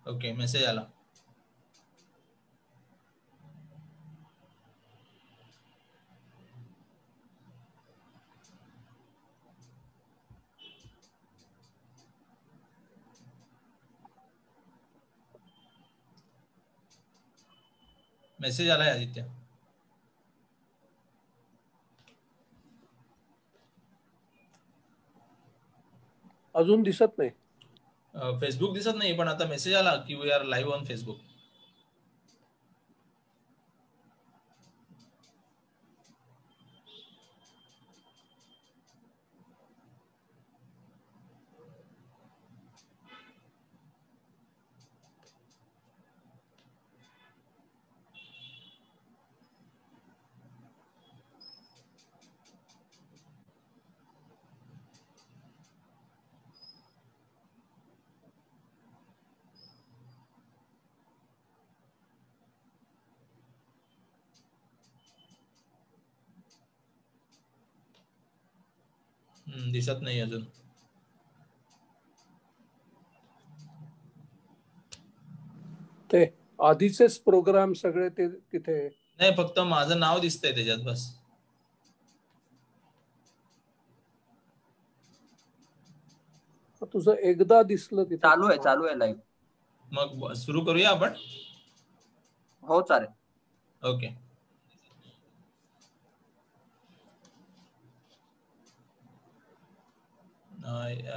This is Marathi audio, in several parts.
ओके, मेसेज आला. मेसेज आलाय आदित्य. अजून दिसत नाही. फेसबुक दिसत नाही, पण आता मेसेज आला की we are live on Facebook. दिसत नाही अजून. ते आधीचेच प्रोग्राम सगळे ते तिथे नाही, फक्त माझं नाव दिसतंय त्याच्यात बस. तुझं एकदा दिसलं तिथे. चालू आहे लाईव्ह. मग सुरू करूया आपण. हो चालेल. ओके.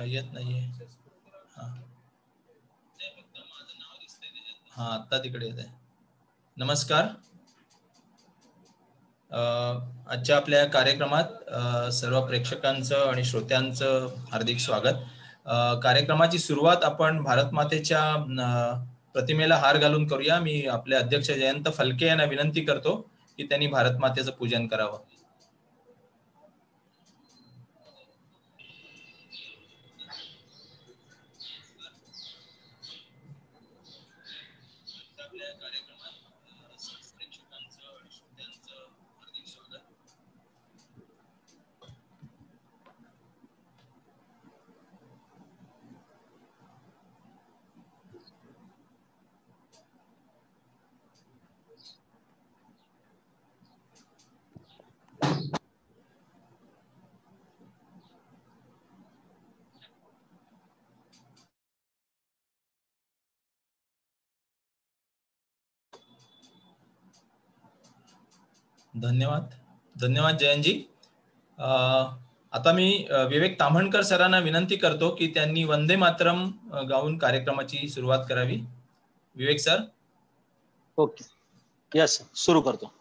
येत नाहीये. हा, आता तिकडे येत आहे. नमस्कार. आजच्या आपल्या कार्यक्रमात सर्व प्रेक्षकांचं आणि श्रोत्यांचं हार्दिक स्वागत. कार्यक्रमाची सुरुवात आपण भारत मातेच्या प्रतिमेला हार घालून करूया. मी आपले अध्यक्ष जयंत फलके यांना विनंती करतो की त्यांनी भारत मातेचं पूजन करावं. धन्यवाद जयंतजी. आता मी विवेक ताम्हणकर सरांना विनंती करतो की त्यांनी वंदे मातरम गाऊन कार्यक्रमाची सुरुवात करावी. विवेक सर. ओके, यस, सुरू करतो.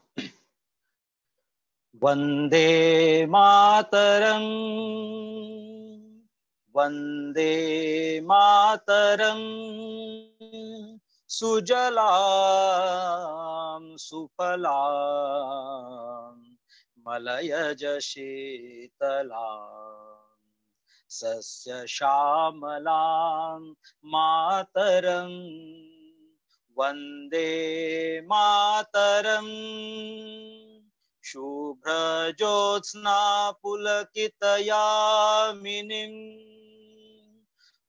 वंदे मातरम, वंदे मातरम, सुजलाम सुफलाम मलयज शीतलाम सस्य श्यामलाम मातरम, वंदे मातरम, शुभ्र ज्योत्स्ना पुलकितयामिनीं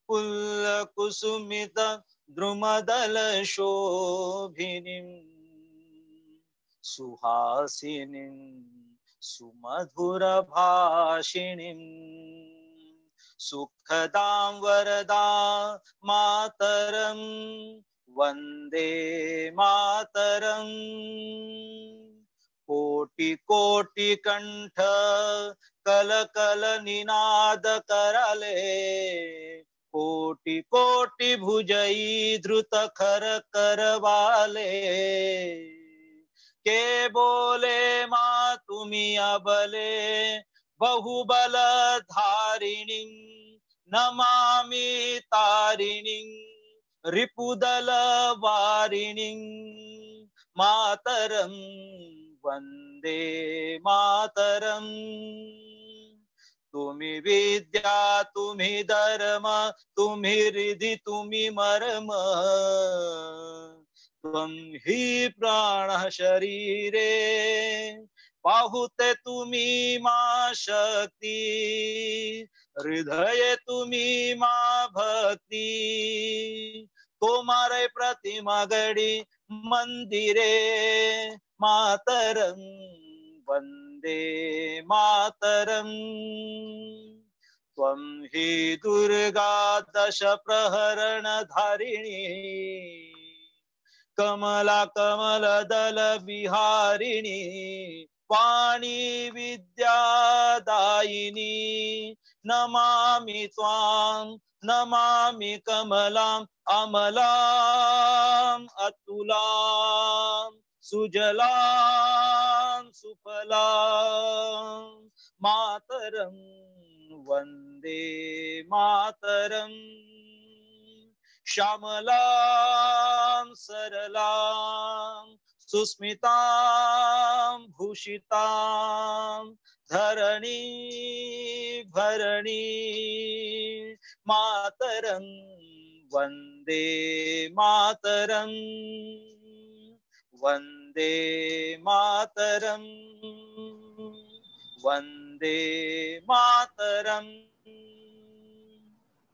पुल्लकुसुमित द्रुमदल शोभिनीं सुहासिनीं सुमधुर भाषिणीं सुखदां वरदां मातरं, वंदे मातरं. कोटि कोटि कंठ कल कल निनाद करले, कोटि कोटि भुजई धृत खर करवाले. के बोले माँ तुम्ही अबले, बहुबल धारिणी नमामि तारिणी रिपुदल वारिणी मातरम, वंदे मातरम. तुम्ही विद्या तुम्ही धर्म तुम्ही रिधी तुम्ही मर्म, त्वं हि प्राण शरीरे पाहुते तुम्ही मा शक्ती, हृदये तुम्ही मा भक्ती. तो तुम्हारे प्रतिमा गढ़ी मंदिरे मातरम वंदे मातरम। त्वं हि दुर्गा दश प्रहरण धारिणी कमला कमल दल विहारिणी वाणी विद्यादायिनी नमामि त्वां नमामि कमलां अमलां अतुलां सुजलां सुफलां मातरं वन्दे मातरं। श्यामलां सरलां सुस्मितां भूषितां धरणी भरणी मातरं वन्दे मातरं वन्दे मातरं वन्दे मातरं।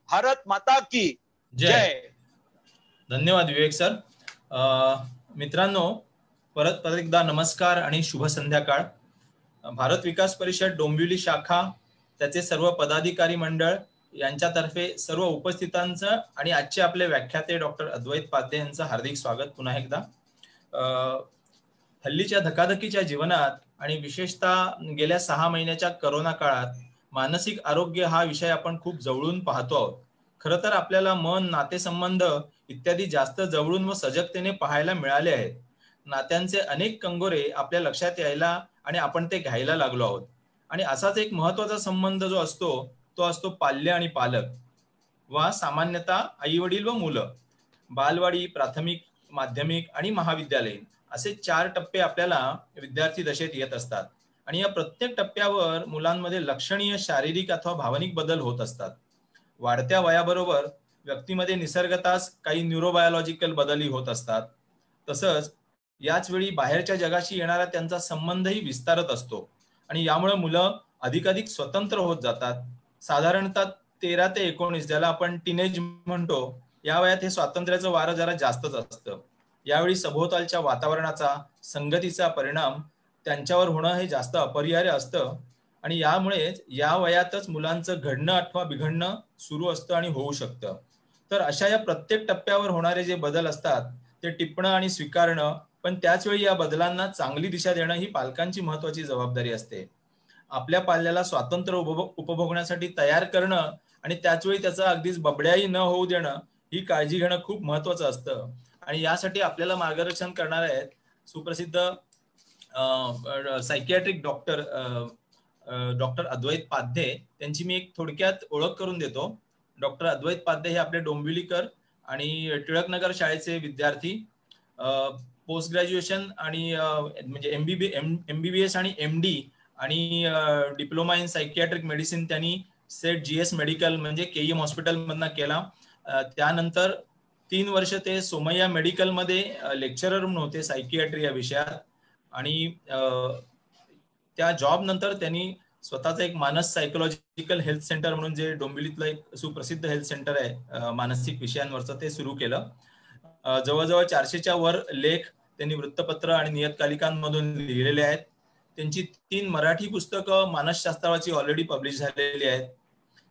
भारत माता की जय। धन्यवाद विवेक सर. मित्रांनो, परत एकदा नमस्कार आणि शुभ संध्याकाळ. भारत विकास परिषद डोंबिवली शाखा, त्याचे सर्व पदाधिकारी मंडळ यांच्यातर्फे सर्व उपस्थितांचं आणि आजचे आपले व्याख्याते डॉक्टर अद्वैत पाध्ये यांचं हार्दिक स्वागत पुन्हा एकदा. हल्लीच्या धकाधकीच्या जीवनात आणि विशेषतः गेल्या 6 महिन्याच्या करोना काळात मानसिक आरोग्य हा विषय आपण खूप जवळून पाहतो आहोत. खरं तर आपल्याला मन, नातेसंबंध इत्यादी जास्त जवळून व सजगतेने पाहायला मिळाले आहेत. नात्यांचे अनेक कंगोरे आपल्या लक्षात यायला आणि आपण ते घ्यायला लागलो आहोत. आणि असाच एक महत्वाचा संबंध जो असतो तो असतो पाल्य आणि पालक, वा सामान्यतः आई वडील व मुलं. बालवाडी, प्राथमिक, माध्यमिक आणि महाविद्यालयीन असे 4 टप्पे आपल्याला विद्यार्थी दशेत येत असतात. आणि या प्रत्येक टप्प्यावर मुलांमध्ये लक्षणीय शारीरिक अथवा भावनिक बदल होत असतात. वाढत्या वयाबरोबर व्यक्तीमध्ये निसर्गतःच काही न्यूरोबायोलॉजिकल बदलही होत असतात. तसंच याच वेळी बाहेरच्या जगाशी येणारा त्यांचा संबंधही विस्तारत असतो आणि यामुळे मुलं अधिकाधिक स्वतंत्र होत जातात. साधारणतः 13 ते 19, ज्याला आपण टीनेज म्हणतो, या वयात हे स्वातंत्र्याचं वारं जरा जास्तच असतं. यावेळी सभोवतालच्या वातावरणाचा, संगतीचा परिणाम त्यांच्यावर होणं हे जास्त अपरिहार्य असतं आणि यामुळेच या वयातच मुलांचं घडणं अथवा बिघडणं सुरू असतं आणि होऊ शकतं. तर अशा या प्रत्येक टप्प्यावर होणारे जे बदल असतात ते टिपणं आणि स्वीकारणं, पण त्याच वेळी या बदलांना चांगली दिशा देणं ही पालकांची महत्वाची जबाबदारी असते. आपल्या पाल्याला स्वातंत्र्य उपभोगण्यासाठी तयार करणं आणि त्याच वेळी त्याचा अगदीच बबड्याही न होऊ देणं ही काळजी घेणं खूप महत्वाचं असतं. आणि यासाठी आपल्याला मार्गदर्शन करणार आहेत सुप्रसिद्ध सायकियाट्रिक डॉक्टर अद्वैत पाध्ये. त्यांची मी एक थोडक्यात ओळख करून देतो. डॉक्टर अद्वैत पाध्ये हे आपले डोंबिवलीकर आणि टिळकनगर शाळेचे विद्यार्थी. पोस्ट ग्रॅज्युएशन आणि म्हणजे MBBS आणि MD आणि डिप्लोमा इन सायकियाट्रिक मेडिसिन त्यांनी सेट GS मेडिकल म्हणजे KEM हॉस्पिटल मधनं केला. त्यानंतर 3 वर्ष ते सोमय्या मेडिकल मध्ये लेक्चरर म्हणून होते सायकियाट्री या विषयात. आणि त्या जॉब नंतर त्यांनी स्वतःचं एक मानस सायकोलॉजिकल हेल्थ सेंटर म्हणून, जे डोंबिवलीतलं एक सुप्रसिद्ध हेल्थ सेंटर आहे मानसिक विषयांवरचं, ते सुरू केलं. जवळजवळ 400च्या वर लेख त्यांनी वृत्तपत्र आणि नियतकालिकांमधून लिहिलेले आहेत. त्यांची 3 मराठी पुस्तकं मानसशास्त्रावरची ऑलरेडी पब्लिश झालेली आहेत.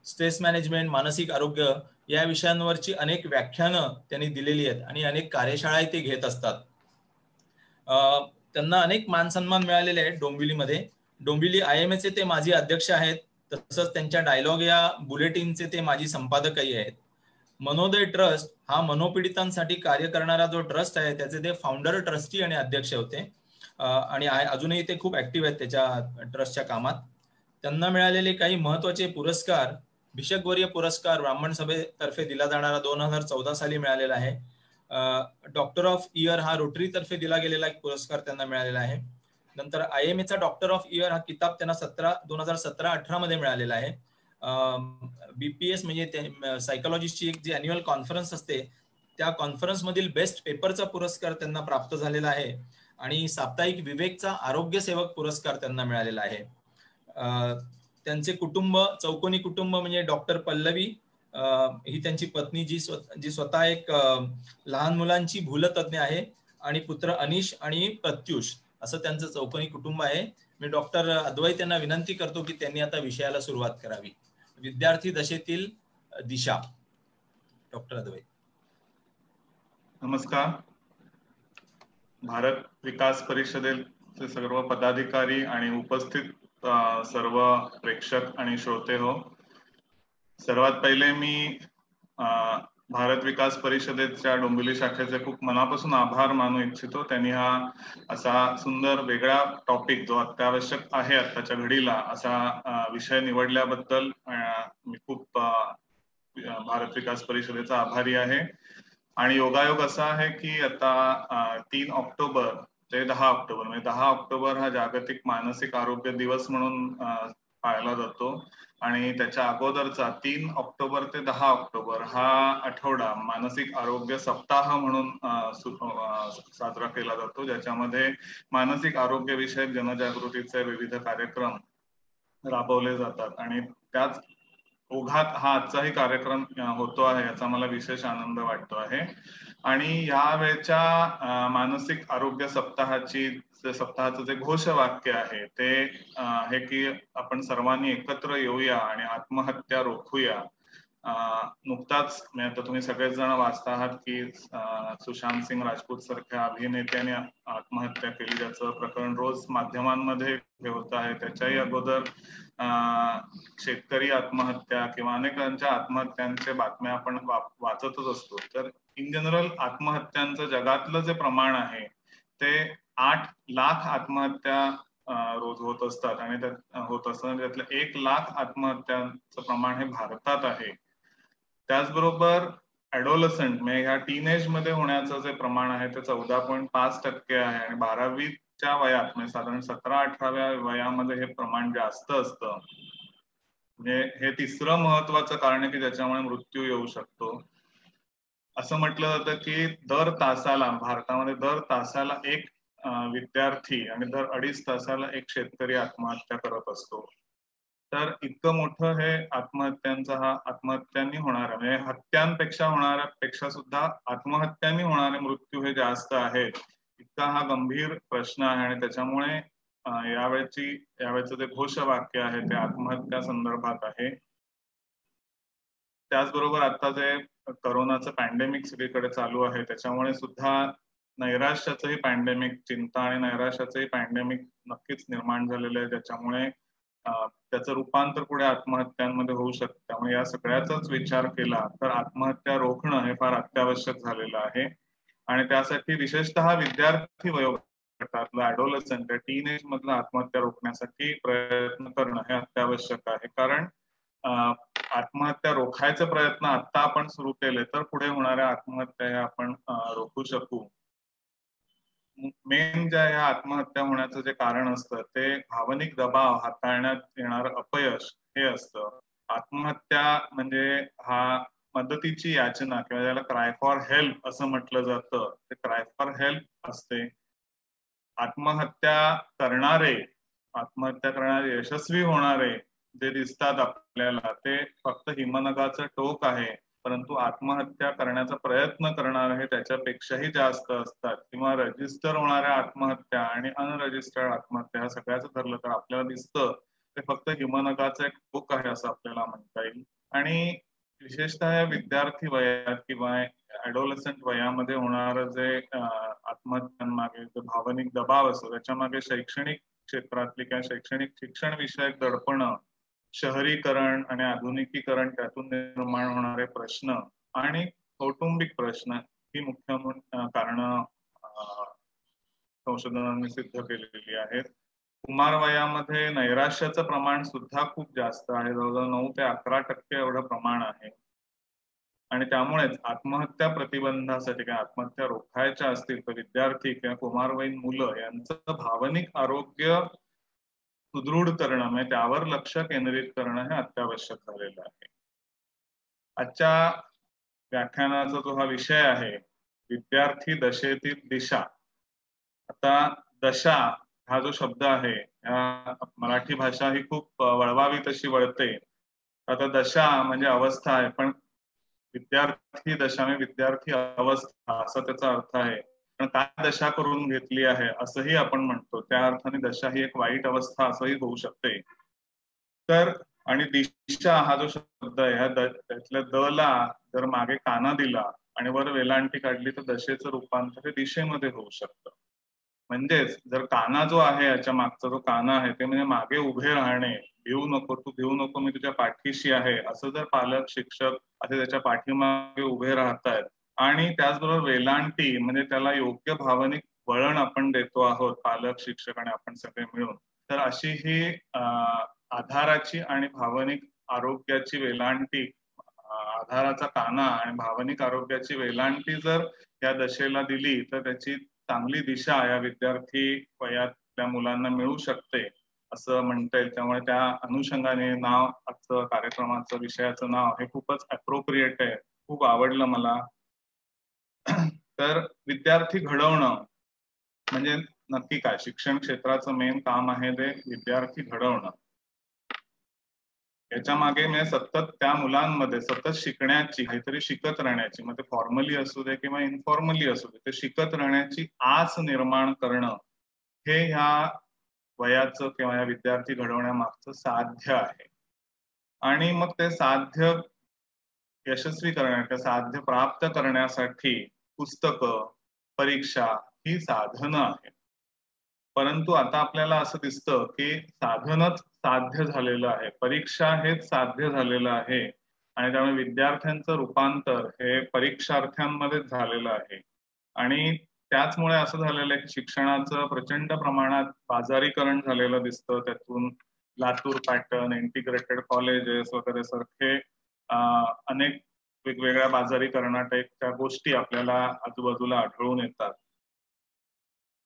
स्ट्रेस मॅनेजमेंट, मानसिक आरोग्य या विषयांवरची अनेक व्याख्यानं त्यांनी दिलेली आहेत आणि अनेक कार्यशाळाही ते घेत असतात. त्यांना अनेक मानसन्मान मिळालेले आहेत डोंबिवलीमध्ये. डोंबिवली IMA चे ते माजी अध्यक्ष आहेत. तसंच त्यांच्या डायलॉग या बुलेटिनचे ते माजी संपादकही आहेत. मनोदय ट्रस्ट हा मनोपीडितांसाठी कार्य करणारा जो ट्रस्ट आहे त्याचे ते फाउंडर, ट्रस्टी आणि अध्यक्ष होते. आणि अजूनही ते खूप ऍक्टिव्ह आहेत त्याच्या ट्रस्टच्या कामात. त्यांना मिळालेले काही महत्वाचे पुरस्कार: भिषकवर्य पुरस्कार ब्राह्मण सभेतर्फे दिला जाणारा 2014 साली मिळालेला आहे. डॉक्टर ऑफ इयर हा रोटरी तर्फे दिला गेलेला एक पुरस्कार त्यांना मिळालेला आहे. नंतर IMA चा डॉक्टर ऑफ इयर हा किताब त्यांना 2017-18 मध्ये मिळालेला आहे. BPS म्हणजे सायकोलॉजिस्टची एक जी अॅन्युअल कॉन्फरन्स असते त्या कॉन्फरन्स मधील बेस्ट पेपरचा पुरस्कार त्यांना प्राप्त झालेला आहे. आणि साप्ताहिक विवेकचा आरोग्य सेवक पुरस्कार त्यांना मिळालेला आहे. त्यांचे कुटुंब, चौकोनी कुटुंब म्हणजे डॉक्टर पल्लवी, ही त्यांची पत्नी जी स्वतः एक लहान मुलांची भूलतज्ञ आहे, आणि पुत्र अनिश आणि प्रत्युष असं त्यांचं चौकोनी कुटुंब आहे. मी डॉक्टर अद्वैत यांना विनंती करतो की त्यांनी आता विषयाला सुरुवात करावी. विद्यार्थी दशेतील दिशा. डॉक्टर अद्वैत. नमस्कार. भारत विकास परिषदेचे सर्व पदाधिकारी आणि उपस्थित सर्व प्रेक्षक आणि श्रोते हो, सर्वात पहिले मी भारत विकास परिषदेच्या डोंबिवली शाखेचे खूप मनापासून आभार मानू इच्छितो. त्यांनी हा असा सुंदर वेगळा टॉपिक जो अत्यावश्यक आहे आताच्या घडीला असा विषय निवडल्याबद्दल मी खूप भारत विकास परिषदेचा आभारी आहे. आणि योगायोग असा आहे की आता 3 ऑक्टोबर ते 10 ऑक्टोबर म्हणजे 10 ऑक्टोबर हा जागतिक मानसिक आरोग्य दिवस म्हणून पाळला जातो, आणि त्याच्या अगोदरचा 3 ऑक्टोबर ते 10 ऑक्टोबर हा आठवडा मानसिक आरोग्य सप्ताह म्हणून साजरा केला जातो, ज्याच्यामध्ये मानसिक आरोग्य विषयक जनजागृतीचे विविध कार्यक्रम राबवले जातात. आणि त्याच ओघात हा आजचाही कार्यक्रम होतो आहे, याचा मला विशेष आनंद वाटतो आहे. आणि यावेळच्या मानसिक आरोग्य सप्ताहाचं जे घोषवाक्य आहे ते हे की आपण सर्वांनी एकत्र येऊया आणि आत्महत्या रोखूया. नुकताच आता तुम्ही सगळेच जण वाचता आहात की सुशांत सिंग राजपूत सारख्या अभिनेत्याने आत्महत्या केली, ज्याचं प्रकरण रोज माध्यमांमध्ये होत आहे. त्याच्याही अगोदर शेतकरी आत्महत्या किंवा अनेकांच्या आत्महत्यांच्या बातम्या आपण वाचतच असतो. तर इन जनरल आत्महत्यांचं जगातलं जे प्रमाण आहे ते 8 लाख आत्महत्या रोज होत असतात, आणि त्यातलं 1 लाख आत्महत्यांचं प्रमाण हे भारतात आहे. त्याचबरोबर ॲडोलसंट म्हणजे ह्या टीनेज मध्ये होण्याचं जे प्रमाण आहे ते 14.5% आहे, आणि 12वीच्या वयात म्हणजे साधारण 17-18व्या वयामध्ये हे प्रमाण जास्त असतं. म्हणजे हे तिसरं महत्वाचं कारण आहे की ज्याच्यामुळे मृत्यू येऊ शकतो. असं म्हटलं जातं की दर तासाला भारतामध्ये दर तासाला एक विद्यार्थी आणि दर 2.5 तासाला एक शेतकरी आत्महत्या करत असतो. तर इतकं मोठं हे आत्महत्यांनी होणारा म्हणजे हत्यांपेक्षा होणाऱ्यापेक्षा सुद्धा आत्महत्यांनी होणारे मृत्यू हे जास्त आहेत, इतका हा गंभीर प्रश्न आहे. आणि त्याच्यामुळे यावेळचं जे घोषवाक्य आहे ते आत्महत्या संदर्भात आहे. त्याचबरोबर आता जे करोनाचं पॅन्डेमिक सगळीकडे चालू आहे त्याच्यामुळे सुद्धा नैराश्याचंही पॅन्डेमिक, चिंता आणि नैराश्याचंही पॅन्डेमिक नक्कीच निर्माण झालेलं आहे, ज्याच्यामुळे त्याचं रूपांतर पुढे आत्महत्यांमध्ये होऊ शकतं. त्यामुळे या सगळ्याचाच विचार केला तर आत्महत्या रोखणं हे फार अत्यावश्यक झालेलं आहे. आणि त्यासाठी विशेषतः विद्यार्थी वयोगटातलं ॲडोलसंट टीनेज मधलं आत्महत्या रोखण्यासाठी प्रयत्न करणं हे अत्यावश्यक आहे. कारण आत्महत्या रोखायचे प्रयत्न आता आपण सुरू केले तर पुढे होणाऱ्या आत्महत्या हे आपण रोखू शकू. मेन ज्या ह्या आत्महत्या होण्याचं जे कारण असतं ते भावनिक दबाव हाताळण्यात येणारं अपयश हे असतं. आत्महत्या म्हणजे हा मदतीची याचना किंवा ज्याला क्राय फॉर हेल्प असं म्हटलं जातं, ते क्राय फॉर हेल्प असते. आत्महत्या करणारे यशस्वी होणारे जे दिसतात आपल्याला ते फक्त हिमनगाचं टोक आहे, परंतु आत्महत्या करण्याचा प्रयत्न करणारे हे त्याच्यापेक्षाही जास्त असतात. किंवा रजिस्टर होणाऱ्या आत्महत्या आणि अनरजिस्टर्ड आत्महत्या सगळ्याच धरलं तर आपल्याला दिसतं ते फक्त हिमनगाचं एक टोक आहे असं आपल्याला म्हणता येईल. आणि विशेषतः विद्यार्थी वयात किंवा ॲडोलसंट वयामध्ये होणारं जे आत्महत्यांमागे जो भावनिक दबाव असतो त्याच्यामागे शैक्षणिक क्षेत्रातली किंवा शैक्षणिक शिक्षण विषयक दडपणं, शहरीकरण आणि आधुनिकीकरण, त्यातून निर्माण होणारे प्रश्न आणि कौटुंबिक प्रश्न ही मुख्य कारण संशोधनांनी सिद्ध केलेली आहेत. कुमार वयामध्ये नैराश्याचं प्रमाण सुद्धा खूप जास्त आहे, जवळजवळ 9 ते 11% एवढं प्रमाण आहे. आणि त्यामुळेच आत्महत्या प्रतिबंधासाठी किंवा आत्महत्या रोखायच्या असतील तर विद्यार्थी किंवा कुमारवयीन मुलं यांचं भावनिक आरोग्य सुदृढ करणं म्हणजे त्यावर लक्ष केंद्रित करणं हे अत्यावश्यक झालेलं आहे. आजच्या व्याख्यानाचा जो हा विषय आहे विद्यार्थी दशेतील दिशा. आता दशा हा जो शब्द आहे मराठी भाषा ही खूप वळवावी तशी वळते. आता दशा म्हणजे अवस्था आहे, पण विद्यार्थी दशा म्हणजे विद्यार्थी अवस्था असा त्याचा अर्थ आहे. पण काय दशा करून घेतली आहे असंही आपण म्हणतो. त्या अर्थाने दशा ही एक वाईट अवस्था असंही होऊ शकते. तर आणि दिशा हा जो शब्द आहे ह्या त्यातल्या द ला जर मागे काना दिला आणि वर वेलांटी काढली तर दशेचं रूपांतर हे दिशेमध्ये होऊ शकतं. म्हणजेच जर काना जो आहे याच्या मागचा जो काना आहे ते म्हणजे मागे उभे राहणे, भिवू नको, तू भिवू नको, मी तुझ्या पाठीशी आहे, असं जर पालक शिक्षक असे त्याच्या पाठीमागे उभे राहतायत आणि त्याचबरोबर वेलांटी म्हणजे त्याला योग्य भावनिक वळण आपण देतो आहोत पालक शिक्षक आणि आपण सगळे मिळून, तर अशी ही आधाराची आणि भावनिक आरोग्याची वेलांटी, आधाराचा काना आणि भावनिक आरोग्याची वेलांटी जर या दशेला दिली तर त्याची चांगली दिशा या विद्यार्थी वयातल्या मुलांना मिळू शकते असं म्हणता येईल. त्यामुळे त्या अनुषंगाने नाव आजचं कार्यक्रमाचं विषयाचं नाव हे खूपच अप्रोप्रिएट आहे, खूप आवडलं मला. तर विद्यार्थी घडवणं म्हणजे नक्की काय? शिक्षण क्षेत्राचं मेन काम आहे ते विद्यार्थी घडवणं. याच्या मागे म्हणजे सतत त्या मुलांमध्ये सतत शिकण्याची, काहीतरी शिकत राहण्याची, मग ते फॉर्मली असू दे किंवा इनफॉर्मली असू दे, ते शिकत राहण्याची आस निर्माण करणं हे ह्या वयाचं किंवा या विद्यार्थी घडवण्यामागचं साध्य आहे. आणि मग ते साध्य यशस्वी करण्या साध्य प्राप्त करण्यासाठी पुस्तकं, परीक्षा ही साधनं आहेत. परंतु आता आपल्याला असं दिसतं की साधनच साध्य झालेलं आहे, परीक्षा हेच साध्य झालेलं आहे आणि त्यामुळे विद्यार्थ्यांचं रूपांतर हे परीक्षार्थ्यांमध्येच झालेलं आहे. आणि त्याचमुळे असं झालेलं आहे की शिक्षणाचं प्रचंड प्रमाणात बाजारीकरण झालेलं दिसतं. त्यातून लातूर पॅटर्न, इंटिग्रेटेड कॉलेजेस वगैरे सारखे अनेक वेगवेगळ्या बाजारीकरणाच्या गोष्टी आपल्याला आजूबाजूला आढळून येतात.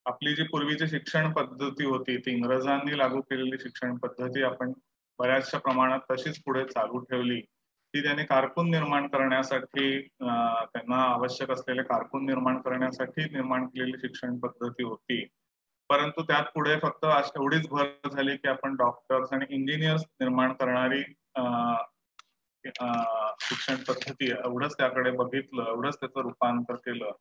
आपली जी पूर्वीची शिक्षण पद्धती होती ती इंग्रजांनी लागू केलेली शिक्षण पद्धती आपण बऱ्याचशा प्रमाणात तशीच पुढे चालू ठेवली. ती त्यांनी कारकून निर्माण करण्यासाठी, त्यांना आवश्यक असलेले कारकून निर्माण करण्यासाठी निर्माण केलेली शिक्षण पद्धती होती. परंतु त्यात पुढे फक्त एवढीच भर झाली की आपण डॉक्टर्स आणि इंजिनियर्स निर्माण करणारी शिक्षण पद्धती एवढंच त्याकडे बघितलं, एवढंच त्याचं रूपांतर केलं.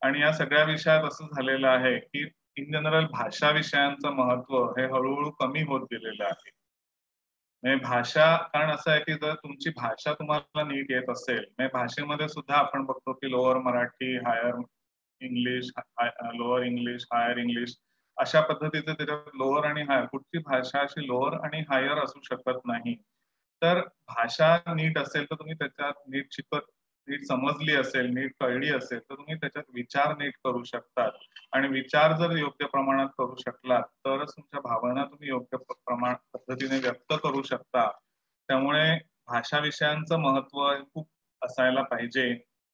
आणि या सगळ्या विषयात असं झालेलं आहे की इन जनरल भाषा विषयांचं महत्व हे हळूहळू कमी होत गेलेलं आहे. म्हणजे भाषा, कारण असं आहे की जर तुमची भाषा तुम्हाला नीट येत असेल, म्हणजे भाषेमध्ये सुद्धा आपण बघतो की lower Marathi, higher English, lower English, higher English अशा पद्धतीचे त्याच्यात लोअर आणि हायर, कुठची भाषा अशी लोअर आणि हायर असू शकत नाही. तर भाषा नीट असेल तर तुम्ही त्याच्यात नीट शिकत, नीट समजली असेल, नीट कळली असेल तर तुम्ही त्याच्यात विचार नीट करू शकतात. आणि विचार जर योग्य प्रमाणात करू शकलात तरच तुमच्या भावना तुम्ही योग्य पद्धतीने व्यक्त करू शकता. त्यामुळे भाषा विषयांचं महत्व खूप असायला पाहिजे.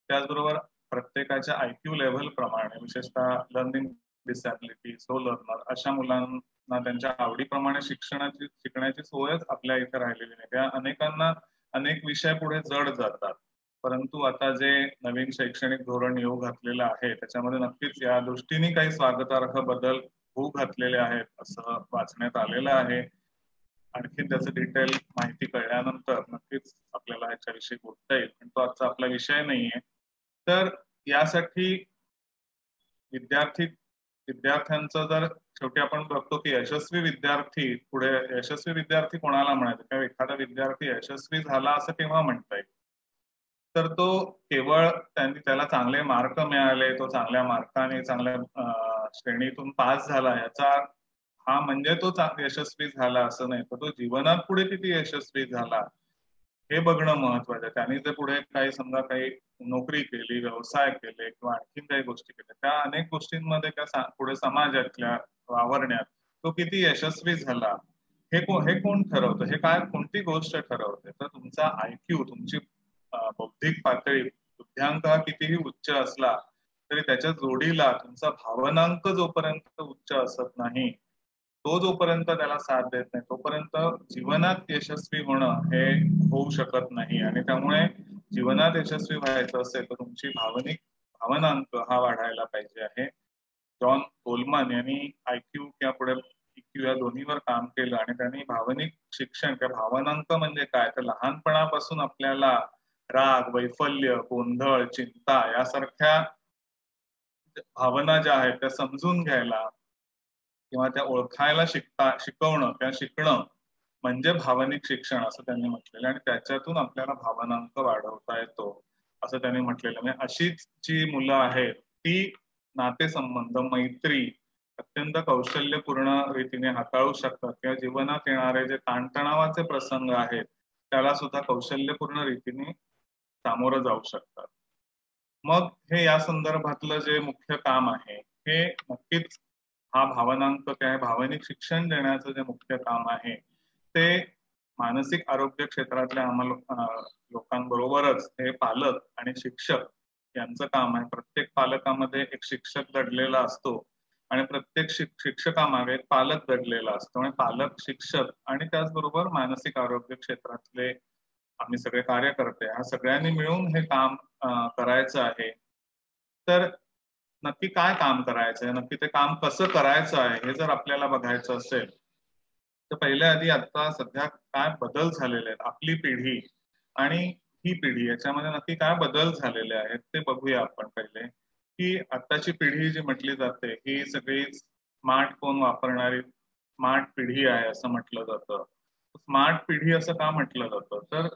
त्याचबरोबर प्रत्येकाच्या IQ लेव्हल प्रमाणे, विशेषतः लर्निंग डिसॅबिलिटी, स्लो लर्नर अशा मुलांना त्यांच्या आवडीप्रमाणे शिकण्याची सोयच आपल्या इथे राहिलेली नाही. त्या अनेकांना अनेक विषय पुढे जड जातात. परंतु आता जे नवीन शैक्षणिक धोरण येऊ घातलेलं आहे त्याच्यामध्ये नक्कीच या दृष्टीने काही स्वागतार्ह बदल होऊ घातलेले आहेत असं वाचण्यात आलेलं आहे. आणखी त्याचं डिटेल माहिती कळल्यानंतर नक्कीच आपल्याला ह्याच्याविषयी बोलता येईल, पण तो आजचा आपला विषय नाहीये. तर यासाठी विद्यार्थ्यांचं जर शेवटी आपण बघतो की यशस्वी विद्यार्थी, पुढे यशस्वी विद्यार्थी कोणाला म्हणायचं किंवा एखादा विद्यार्थी यशस्वी झाला असं केव्हा म्हणता येईल, तर तो केवळ त्याला चांगले मार्क मिळाले, तो चांगल्या मार्काने चांगल्या श्रेणीतून पास झाला याचा हा म्हणजे तो यशस्वी झाला असं नाही, तर तो जीवनात पुढे किती यशस्वी झाला हे बघणं महत्वाचं आहे. त्यांनी जर पुढे समजा काही नोकरी केली, व्यवसाय केले किंवा आणखीन काही गोष्टी केल्या, त्या अनेक गोष्टींमध्ये पुढे समाजातल्या वावरण्यात तो किती यशस्वी झाला हे कोण ठरवतं, हे काय कोणती गोष्ट ठरवते, तर तुमचा IQ, तुमची बौद्धिक पातळी, बुद्ध्यांक हा कितीही उच्च असला तरी त्याच्या जोडीला तुमचा भावनांक जोपर्यंत उच्च असत नाही, तो जोपर्यंत त्याला साथ देत नाही तोपर्यंत जीवनात यशस्वी होणं हे होऊ शकत नाही. आणि त्यामुळे जीवनात यशस्वी व्हायचं असेल तर तुमची भावनांक हा वाढायला पाहिजे आहे. जॉन गोलमन यांनी IQ किंवा पुढे EQ या दोन्हीवर काम केलं आणि त्यांनी भावनिक शिक्षण किंवा भावनांक म्हणजे काय तर लहानपणापासून आपल्याला राग, वैफल्य, गोंधळ, चिंता यासारख्या भावना ज्या आहेत त्या समजून घ्यायला किंवा त्या ओळखायला शिकवणं किंवा शिकणं म्हणजे भावनिक शिक्षण असं त्यांनी म्हटलेलं आणि त्याच्यातून आपल्याला भावनांक वाढवता येतो असं त्यांनी म्हटलेलं. म्हणजे अशीच जी मुलं आहेत ती नातेसंबंध, मैत्री अत्यंत कौशल्यपूर्ण रीतीने हाताळू शकतात किंवा जीवनात येणारे जे ताणतणावाचे प्रसंग आहेत त्याला सुद्धा कौशल्यपूर्ण रीतीने सामोरं जाऊ शकतात. मग हे या संदर्भातलं जे मुख्य काम आहे हे नक्कीच हा भावनांक काय भावनिक शिक्षण देण्याचं जे मुख्य काम आहे ते मानसिक आरोग्य क्षेत्रातल्या आम्हाला लोकांबरोबरच हे पालक आणि शिक्षक यांचं काम आहे. प्रत्येक पालकामध्ये एक शिक्षक दडलेला असतो आणि प्रत्येक शिक्षकामागे एक पालक दडलेला असतो आणि पालक, शिक्षक आणि त्याचबरोबर मानसिक आरोग्य क्षेत्रातले आम्ही सगळे कार्यकर्ते ह्या सगळ्यांनी मिळून हे काम करायचं आहे. तर नक्की काय काम करायचं आहे, नक्की ते काम कसं करायचं आहे हे जर आपल्याला बघायचं असेल तर पहिल्या आधी आता सध्या काय बदल झालेले आहेत, आपली पिढी आणि ही पिढी याच्यामध्ये नक्की काय बदल झालेले आहेत ते बघूया आपण पहिले. की आत्ताची पिढी जी म्हटली जाते ही सगळी स्मार्टफोन वापरणारी स्मार्ट पिढी आहे असं म्हटलं जातं. स्मार्ट पिढी असं का म्हटलं जातं तर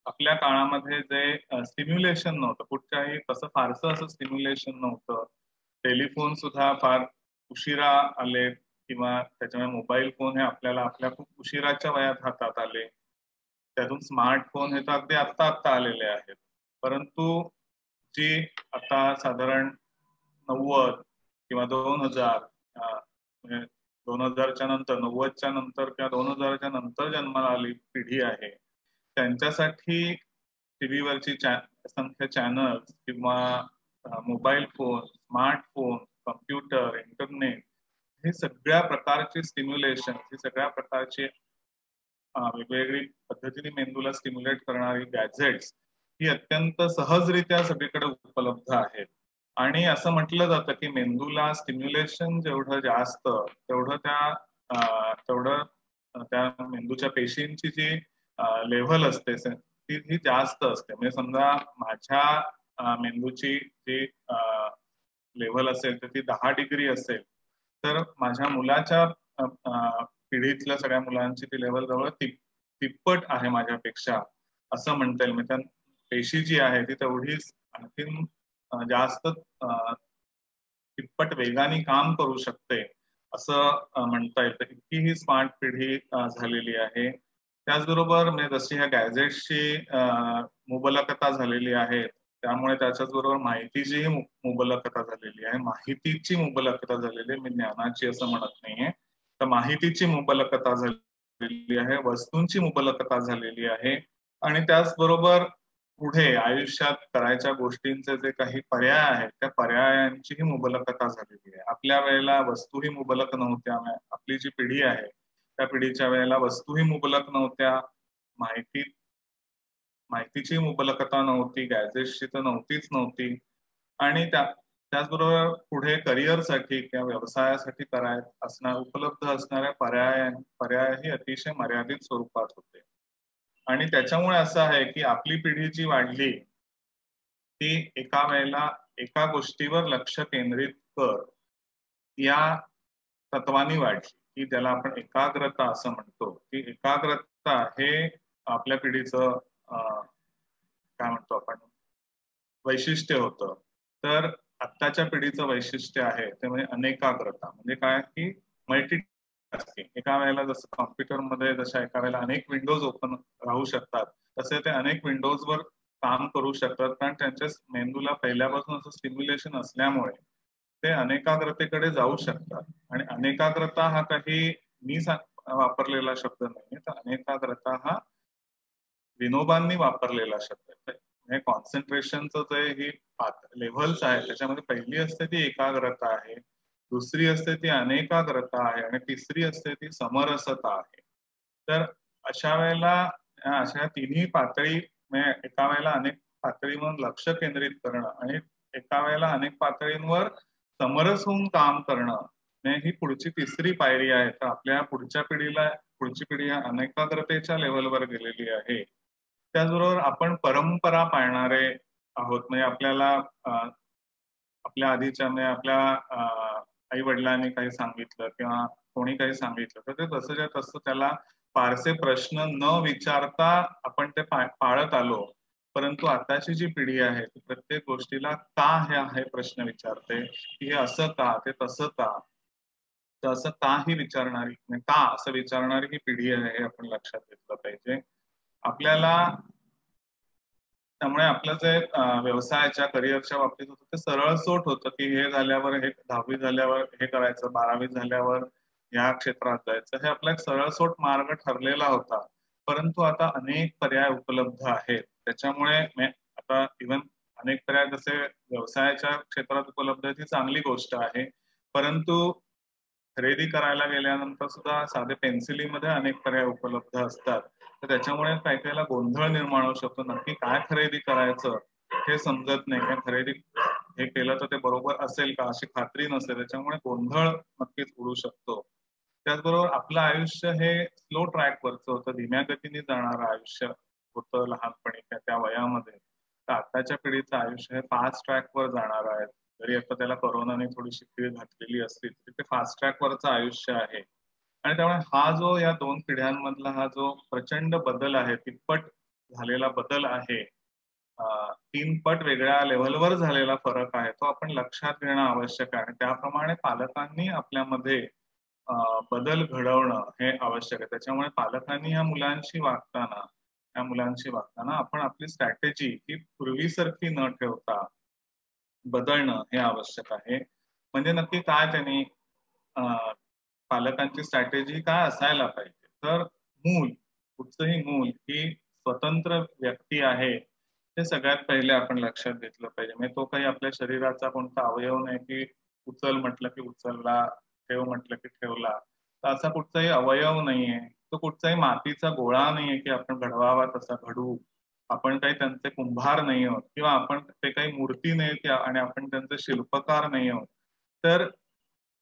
आपल्या काळामध्ये जे स्टिम्युलेशन नव्हतं, कुठच्याही तसं फारसं असं स्टिम्युलेशन नव्हतं. टेलिफोन सुद्धा फार उशिरा आले किंवा त्याच्यामुळे मोबाईल फोन हे आपल्याला आपल्या खूप उशिराच्या वयात हातात आले. त्यातून स्मार्टफोन हे तर अगदी आत्ता आलेले आहेत. परंतु जी आता साधारण 90 किंवा 2000 म्हणजे 2000च्या नंतर 90च्या नंतर किंवा 2000च्या नंतर जन्माला आली पिढी आहे त्यांच्यासाठी टीव्हीवरची असंख्य चॅनल्स किंवा mobile phone, smartphone, computer, internet हे सगळ्या प्रकारचे स्टिम्युलेशन, हे सगळ्या प्रकारचे वेगवेगळी पद्धतीने मेंदूला स्टिम्युलेट करणारी गॅजेट्स ही अत्यंत सहजरित्या सगळीकडे उपलब्ध आहेत. आणि असं म्हटलं जातं की मेंदूला स्टिम्युलेशन जेवढं जास्त तेवढं त्या मेंदूच्या पेशींची जी लेव्हल असते ती जास्त असते. म्हणजे समजा माझ्या मेंदूची जी लेव्हल असेल तर ती 10 डिग्री असेल तर माझ्या मुलाच्या पिढीतल्या सगळ्या मुलांची ती लेव्हल जवळ तिप्पट आहे माझ्यापेक्षा असं म्हणता येईल. म्हणजे पेशी जी आहे ती तेवढीच आणखीन जास्त तिप्पट वेगाने काम करू शकते असं म्हणता येतं. इतकी ही स्मार्ट पिढी झालेली आहे. त्याचबरोबर म्हणजे जशी ह्या गॅजेट्सची मुबलकता झालेली आहे त्यामुळे त्याच्याचबरोबर माहितीचीही मुबलकता झालेली आहे. माहितीची मुबलकता झालेली आहे, मी ज्ञानाची असं म्हणत नाहीये. तर माहितीची मुबलकता झालेली आहे, वस्तूंची मुबलकता झालेली आहे आणि त्याचबरोबर पुढे आयुष्यात करायच्या गोष्टींचे जे काही पर्याय आहेत त्या पर्यायांचीही मुबलकता झालेली आहे. आपल्या वेळेला वस्तूही मुबलक नव्हत्या. आपली जी पिढी आहे त्या पिढीच्या वेळेला वस्तूही मुबलक नव्हत्या, माहितीची मुबलकता नव्हती, गॅजेट्सची तर नव्हती आणि त्याचबरोबर पुढे करिअरसाठी किंवा व्यवसायासाठी उपलब्ध असणाऱ्या पर्यायही अतिशय मर्यादित स्वरूपात होते. आणि त्याच्यामुळे असं आहे की आपली पिढी जी वाढली ती एका वेळेला एका गोष्टीवर लक्ष केंद्रित कर या तत्वानी वाढली की त्याला आपण एकाग्रता असं म्हणतो. की एकाग्रता हे आपल्या पिढीचं काय म्हणतो आपण वैशिष्ट्य होतं. तर आत्ताच्या पिढीचं वैशिष्ट्य आहे ते म्हणजे अनेकाग्रता. म्हणजे काय की मल्टीटास्किंग. एका वेळेला जसं कॉम्प्युटरमध्ये जशा एका वेळेला अनेक विंडोज ओपन राहू शकतात तसे ते अनेक विंडोजवर काम करू शकतात कारण त्यांच्या मेंदूला पहिल्यापासून असं स्टिम्युलेशन असल्यामुळे ते अनेकाग्रतेकडे जाऊ शकतात. आणि अनेकाग्रता हा काही मी वापरलेला शब्द नाही, तर अनेकाग्रता हा विनोबांनी वापरलेला शब्द आहे. हे कॉन्सन्ट्रेशनचं जे ही लेव्हल्स आहे त्याच्यामध्ये पहिली असते ती एकाग्रता आहे, दुसरी असते ती अनेकाग्रता आहे आणि तिसरी असते ती समरसता आहे. तर अशा वेळेला अशा तिन्ही पातळी म्हणजे एका वेळेला अनेक पातळींवर लक्ष केंद्रित करणं आणि एका वेळेला अनेक पातळींवर समरस होऊन काम करणं ही पुढची तिसरी पायरी आहे. तर आपल्या पुढची पिढी अनेकाग्रतेच्या लेव्हलवर गेलेली आहे त्याचबरोबर आपण परंपरा पाळणारे आहोत. म्हणजे आपल्याला आपल्या आधीच्या म्हणजे आपल्या आई वडिलांनी काही सांगितलं किंवा कोणी काही सांगितलं तर ते तसंच्या तसं त्याला फारसे प्रश्न न विचारता आपण ते पाळत आलो. परंतु आताची जी पिढी आहे ती प्रत्येक गोष्टीला का हे प्रश्न विचारते, की हे असं का, ते तसं का, तर असं का ही विचारणारी, का असं विचारणारी ही पिढी आहे हे आपण लक्षात घेतलं पाहिजे. आपल्याला त्यामुळे आपलं जे व्यवसायाच्या करिअरच्या बाबतीत होतं ते सरळ सोट होतं, की हे झाल्यावर हे 10वी झाल्यावर हे करायचं, 12वी झाल्यावर या क्षेत्रात जायचं, हे आपला एक सरळ सोट मार्ग ठरलेला होता. परंतु आता अनेक पर्याय उपलब्ध आहेत. त्याच्यामुळे आता इव्हन अनेक पर्याय जसे व्यवसायाच्या क्षेत्रात उपलब्ध आहेत ही चांगली गोष्ट आहे. परंतु खरेदी करायला गेल्यानंतर सुद्धा साधे पेन्सिलीमध्ये अनेक पर्याय उपलब्ध असतात. तर त्याच्यामुळे काही काहीला गोंधळ निर्माण होऊ शकतो. नक्की काय खरेदी करायचं हे समजत नाही. काय खरेदी हे केलं तर ते बरोबर असेल का अशी खात्री नसते. त्याच्यामुळे गोंधळ नक्कीच उडू शकतो. त्याचबरोबर आपलं आयुष्य हे स्लो ट्रॅकवरचं होतं, धीम्या गतीने जाणारं आयुष्य होतं लहानपणी त्या वयामध्ये. तर आताच्या पिढीचं आयुष्य हे फास्ट ट्रॅकवर जाणार आहे. जरी आता त्याला कोरोनाने थोडीशी कीळ घातलेली असली तरी ते फास्ट ट्रॅकवरचं आयुष्य आहे. आणि त्यामुळे हा जो या दोन पिढ्यांमधला हा जो प्रचंड बदल आहे, तिप्पट झालेला बदल आहे, 3 पट वेगळ्या लेव्हलवर झालेला फरक आहे, तो आपण लक्षात घेणं आवश्यक आहे. त्याप्रमाणे पालकांनी आपल्यामध्ये बदल घडवणं हे आवश्यक आहे. त्याच्यामुळे पालकांनी या मुलांशी वागताना आपण आपली स्ट्रॅटेजी ही पूर्वीसारखी न ठेवता बदलणं हे आवश्यक आहे. म्हणजे नक्की काय त्यांनी पालकांची स्ट्रॅटेजी काय असायला पाहिजे. तर कुठचंही मूल ही स्वतंत्र व्यक्ती आहे हे सगळ्यात पहिले आपण लक्षात घेतलं पाहिजे. म्हणजे तो काही आपल्या शरीराचा कोणता अवयव नाही की उचल म्हटलं की उचलला, ठेव म्हटलं की ठेवला. तर असा कुठचाही अवयव नाहीये. तो कुठचाही मातीचा गोळा नाहीये की आपण घडवावा तसा घडवू. आपण काही त्यांचे कुंभार नाही आहोत किंवा आपण ते काही मूर्ती नाही आणि आपण त्यांचे शिल्पकार नाही आहोत. तर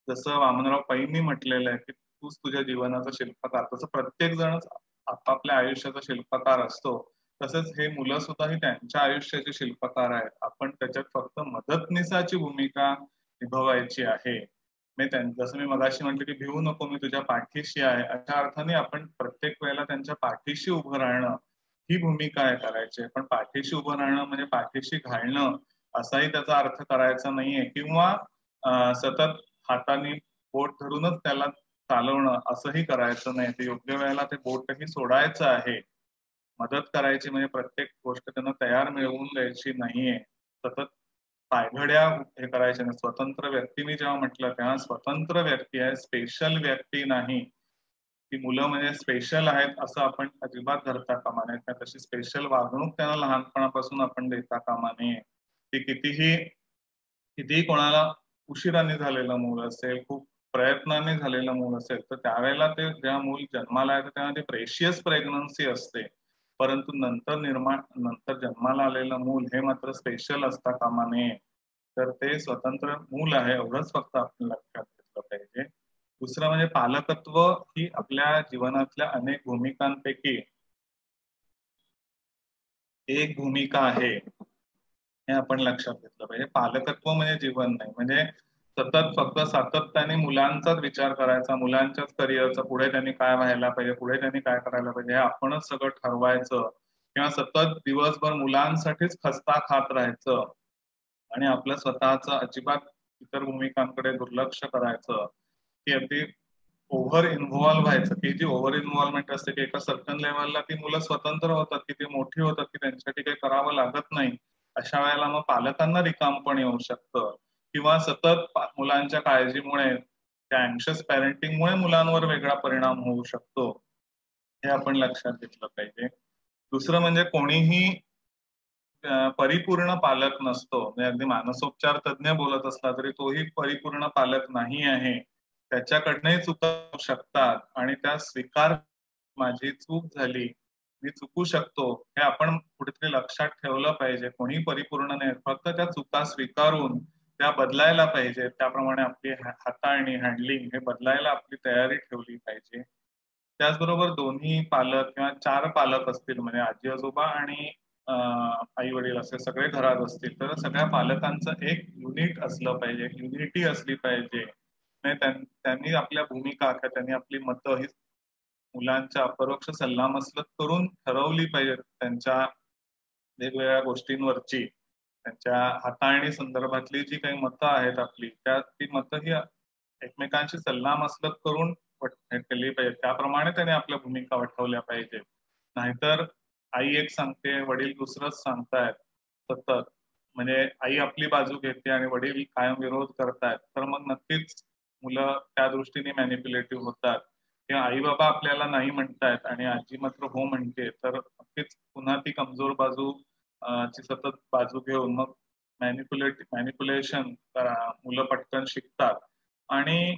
जसं वामनराव पैंनी म्हटलेलं आहे की तूच तुझ्या जीवनाचा शिल्पकार, तसं प्रत्येक जणच आपापल्या आयुष्याचा शिल्पकार असतो. तसंच हे मुलं सुद्धा ही त्यांच्या आयुष्याचे शिल्पकार आहेत. आपण त्याच्यात फक्त मदतनीसाची भूमिका निभवायची आहे. जसं मी मगाशी म्हटलं की भिवू नको, मी तुझ्या पाठीशी आहे, अशा अर्थाने आपण प्रत्येक वेळेला त्यांच्या पाठीशी उभं राहणं ही भूमिका आहे करायची. पण पाठीशी उभं राहणं म्हणजे पाठीशी घालणं असाही त्याचा अर्थ करायचा नाहीये किंवा सतत हाताने बोट धरूनच त्याला चालवणं असंही करायचं नाही. ते योग्य वेळेला ते बोटही सोडायचं आहे. मदत करायची म्हणजे प्रत्येक गोष्ट त्यांना तयार मिळवून द्यायची नाहीये. सतत पायघड्या हे करायचे नाही. स्वतंत्र व्यक्ती मी जेव्हा म्हटलं तेव्हा स्वतंत्र व्यक्ती आहे, स्पेशल व्यक्ती नाही. ती मुलं म्हणजे स्पेशल आहेत असं आपण अजिबात धरता कामा नये. तशी स्पेशल वागणूक त्यांना लहानपणापासून आपण देता कामा नये. ती कितीही कोणाला उशिराने झालेलं मूल असेल, खूप प्रयत्नाने झालेलं मूल असेल, तर त्यावेळेला ते जेव्हा मूल जन्माला येतं तेव्हा ते प्रेशियस प्रेग्नन्सी असते. परंतु नंतर जन्माला आलेलं मूल हे मात्र स्पेशल असता कामा नये. तर ते स्वतंत्र मूल आहे एवढंच फक्त आपण लक्षात घेतलं पाहिजे. दुसरं म्हणजे पालकत्व ही आपल्या जीवनातल्या अनेक भूमिकांपैकी एक भूमिका आहे हे आपण लक्षात घेतलं पाहिजे. पालकत्व म्हणजे जीवन नाही. म्हणजे सतत फक्त सातत्याने मुलांचाच विचार करायचा, मुलांच्याच करिअरचा, पुढे त्यांनी काय व्हायला पाहिजे, पुढे त्यांनी काय करायला पाहिजे हे आपणच सगळं ठरवायचं किंवा सतत दिवसभर मुलांसाठीच खस्ता खात राहायचं आणि आपलं स्वतःचं अजिबात इतर भूमिकांकडे दुर्लक्ष करायचं की अगदी ओव्हर इन्व्हॉल्व्ह व्हायचं. की जी ओव्हर इन्व्हॉल्वमेंट असते की एका सर्टन लेवलला ती मुलं स्वतंत्र होतात, की ती मोठी होतात, की त्यांच्यासाठी काही करावं लागत नाही. अशा वेळेला मग पालकांना रिकामपण येऊ शकतं किंवा सतत मुलांच्या काळजीमुळे त्या अँक्शियस पॅरेंटिंगमुळे मुलांवर वेगळा परिणाम होऊ शकतो. हे आपण लक्षात घेतलं पाहिजे. दुसरं म्हणजे कोणीही परिपूर्ण पालक नसतो. म्हणजे अगदी मानसोपचार तज्ञ बोलत असला तरी तोही परिपूर्ण पालक नाही आहे. त्याच्याकडनंही चुका होऊ शकतात आणि त्या स्वीकार, माझी चूक झाली, मी चुकू शकतो, हे आपण कुठेतरी लक्षात ठेवलं पाहिजे. कोणी परिपूर्ण नाही, फक्त त्या चुका स्वीकारून त्या बदलायला पाहिजे. त्याप्रमाणे आपली हाताळणी, हँडलिंग हे बदलायला आपली तयारी ठेवली पाहिजे. त्याचबरोबर दोन्ही पालक किंवा 4 पालक असतील, म्हणजे आजी आजोबा आणि आई वडील असे सगळे घरात असतील, तर सगळ्या पालकांचं एक युनिट असलं पाहिजे, युनिटी असली पाहिजे. त्यांनी आपल्या भूमिका किंवा त्यांनी आपली मतं ही मुलांच्या अपरोक्ष सल्लामसलत करून ठरवली पाहिजे. त्यांच्या वेगवेगळ्या गोष्टींवरची त्यांच्या हाताळणी संदर्भातली जी काही मतं आहेत आपली, ती मतं ही एकमेकांशी सल्लामसलत करून केली पाहिजे. त्याप्रमाणे त्याने आपल्या भूमिका वठवल्या पाहिजे. नाहीतर आई एक सांगते, वडील दुसरंच सांगतायत सतत, म्हणजे आई आपली बाजू घेते आणि वडील कायम विरोध करतायत, तर मग नक्कीच मुलं त्या दृष्टीने मॅनिप्युलेटिव्ह होतात. किंवा आई बाबा आपल्याला नाही म्हणतायत आणि आजी मात्र हो म्हणते, तर नक्कीच पुन्हा ती कमजोर बाजू ची सतत बाजू घेऊन मग मॅनिप्युलेशन मुलं पटकन शिकतात. आणि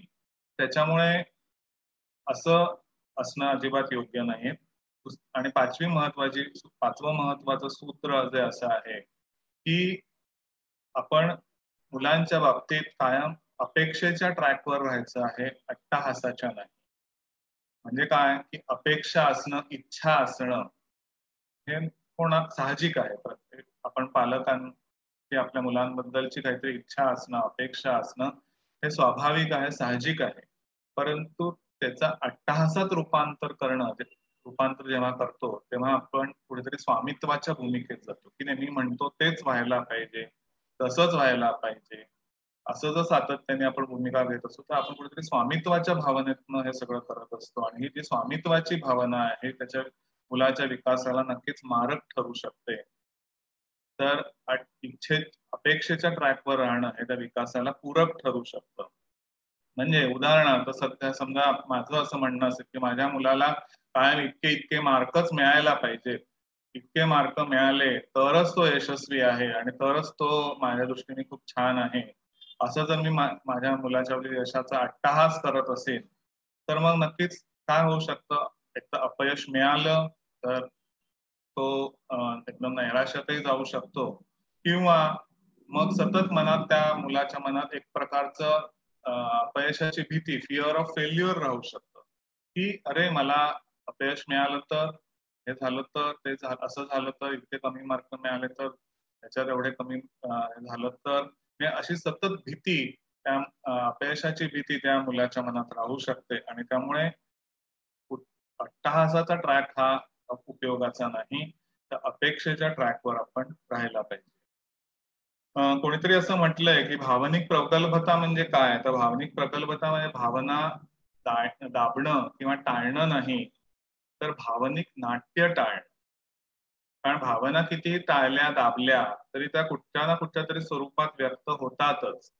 त्याच्यामुळे असं असणं अजिबात योग्य नाही. आणि पाचवं महत्वाचं सूत्र जे असं आहे की आपण मुलांच्या बाबतीत कायम अपेक्षेच्या ट्रॅकवर राहायचं आहे, अट्टहासाच्या नाही. म्हणजे काय की अपेक्षा असणं, इच्छा असणं हे साहजिक आहे. प्रत्येक आपण पालकांची आपल्या मुलांबद्दलची काहीतरी इच्छा असणं, अपेक्षा असणं हे स्वाभाविक आहे, साहजिक आहे. परंतु त्याचा अट्टहासात रूपांतर जेव्हा करतो तेव्हा आपण कुठेतरी स्वामित्वाच्या भूमिकेत जातो की नाही, मी म्हणतो तेच व्हायला पाहिजे, तसंच व्हायला पाहिजे, असं जर सातत्याने आपण भूमिका घेत असतो तर आपण कुठेतरी स्वामित्वाच्या भावनेतनं हे सगळं करत असतो. आणि ही जी स्वामित्वाची भावना आहे त्याच्या मुलाच्या विकासाला नक्कीच मारक ठरू शकते. तर अपेक्षेच्या ट्रॅकवर राहणं हे त्या विकासाला पूरक ठरू शकतं. म्हणजे उदाहरणार्थ सध्या समजा माझं असं म्हणणं असेल की माझ्या मुलाला कायम इतके मार्कच मिळायला पाहिजे, इतके मार्क मिळाले तरच तो यशस्वी आहे आणि तरच तो माझ्या दृष्टीने खूप छान आहे, असं जर मी माझ्या मुलाच्या यशाचा अट्टहास करत असेल तर मग नक्कीच काय होऊ शकतं, एक तर अपयश मिळालं तर तो एकदम नैराश्यातही जाऊ शकतो किंवा मग सतत त्या मुलाच्या मनात एक प्रकारचं अपयशाची भीती, फिअर ऑफ फेल्युअर राहू शकतं की अरे मला अपयश मिळालं तर, हे झालं तर, ते असं झालं तर, इतके कमी मार्क मिळाले तर, त्याच्यात एवढे कमी झालं तर, अशी सतत भीती, त्या अपयशाची भीती त्या मुलाच्या मनात राहू शकते. आणि त्यामुळे अट्टहासाचा ट्रॅक हा उपयोगाचा नाही, तर अपेक्षेच्या ट्रॅकवर आपण राहायला पाहिजे. कोणीतरी असं म्हटलंय की भावनिक प्रगल्भता म्हणजे काय, तर भावनिक प्रगल्भता म्हणजे भावना दाबणं किंवा टाळणं नाही, तर भावनिक नाट्य टाळणं. कारण भावना किती टाळल्या दाबल्या तरी त्या कुठच्या ना कुठच्या तरी स्वरूपात व्यक्त होतातच.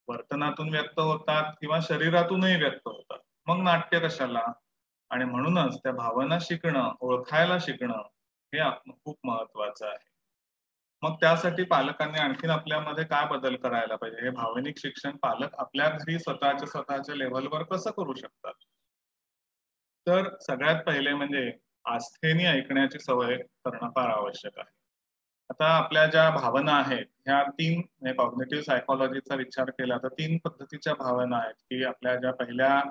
वर्तनातून व्यक्त होतात किंवा शरीरातूनही व्यक्त होतात, मग नाट्य कशाला. आणि म्हणूनच त्या भावना शिकणं, ओळखायला शिकणं हे खूप महत्वाचं आहे. मग त्यासाठी पालकांनी आणखीन आपल्यामध्ये काय बदल करायला पाहिजे, हे भावनिक शिक्षण पालक आपल्या घरी स्वतःच्या लेव्हलवर कसं करू शकतात. तर सगळ्यात पहिले म्हणजे आस्थेने ऐकण्याची सवय करणं फार आवश्यक आहे. आता आपल्या ज्या भावना आहेत ह्या 3 कॉग्निटिव्ह सायकोलॉजीचा विचार केला तर 3 पद्धतीच्या भावना आहेत की आपल्या ज्या पहिल्या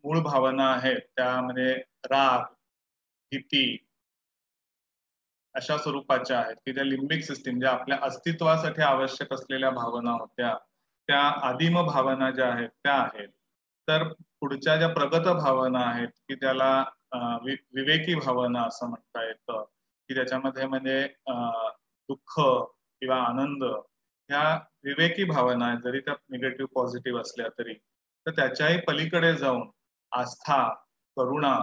मूळ भावना आहेत त्यामध्ये राग, भीती अशा स्वरूपाच्या आहेत की त्या लिम्बिक सिस्टीम, ज्या आपल्या अस्तित्वासाठी आवश्यक असलेल्या भावना होत्या, त्या आदिम भावना ज्या आहेत त्या आहेत. तर पुढच्या ज्या प्रगत भावना आहेत की त्याला विवेकी भावना असं म्हणता येतं की त्याच्यामध्ये म्हणजे दुःख किंवा आनंद ह्या विवेकी भावना आहेत, जरी त्या निगेटिव्ह पॉझिटिव्ह असल्या तरी. तर त्याच्याही पलीकडे जाऊन आस्था, करुणा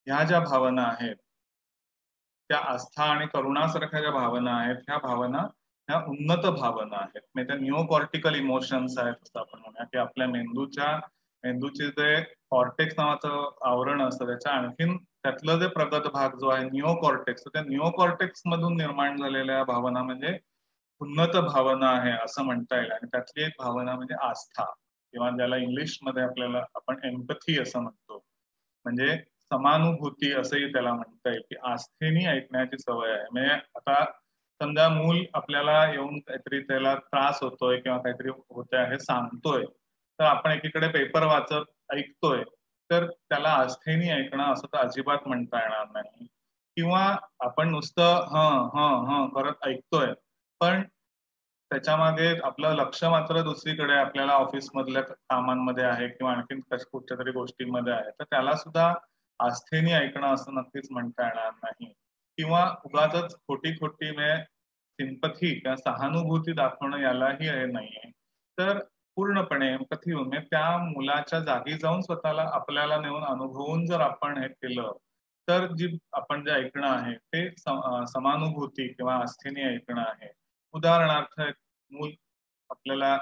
ह्या ज्या भावना आहेत, त्या आस्था आणि करुणासारख्या ज्या भावना आहेत ह्या भावना ह्या उन्नत भावना आहेत. म्हणजे त्या निओकॉर्टिकल इमोशन्स आहेत असं आपण म्हणूया की आपल्या मेंदूचे जे कॉर्टेक्स नावाचं आवरण असतं त्याच्या आणखीन त्यातलं जे प्रगत भाग जो आहे निओकॉर्टेक्स, त्या निओकॉर्टेक्स मधून निर्माण झालेल्या भावना म्हणजे उन्नत भावना आहे असं म्हणता येईल. आणि त्यातली एक भावना म्हणजे आस्था, किंवा ज्याला इंग्लिश मध्ये आपल्याला आपण एम्पथी असं म्हणतो, म्हणजे समानुभूती असंही त्याला म्हणता येईल की आस्थेने ऐकण्याची सवय आहे. म्हणजे आता समजा मूल आपल्याला येऊन काहीतरी त्याला त्रास होतोय किंवा काहीतरी होत आहे सांगतोय, तर आपण एकीकडे पेपर वाचत ऐकतोय तर त्याला आस्थेने ऐकणं असं तर अजिबात म्हणता येणार नाही. किंवा आपण नुसतं करत ऐकतोय, पण त्याच्यामागे आपलं लक्ष मात्र दुसरीकडे आपल्याला ऑफिस मधल्या कामांमध्ये आहे किंवा आणखीन कुठच्या तरी गोष्टींमध्ये आहे, तर त्याला सुद्धा आस्थेने ऐकणं असं नक्कीच म्हणता येणार नाही. किंवा उगाचच खोटी सिंपथी किंवा सहानुभूती दाखवणं यालाही हे नाहीये. तर पूर्णपणे एम्पथी होऊन म्हणजे त्या मुलाच्या जागी जाऊन स्वतःला आपल्याला नेऊन अनुभवून जर आपण हे केलं, तर आपण जे ऐकणं आहे ते समानुभूती किंवा आस्थेने ऐकणं आहे. उदाहरणार्थ एक मूल आपल्याला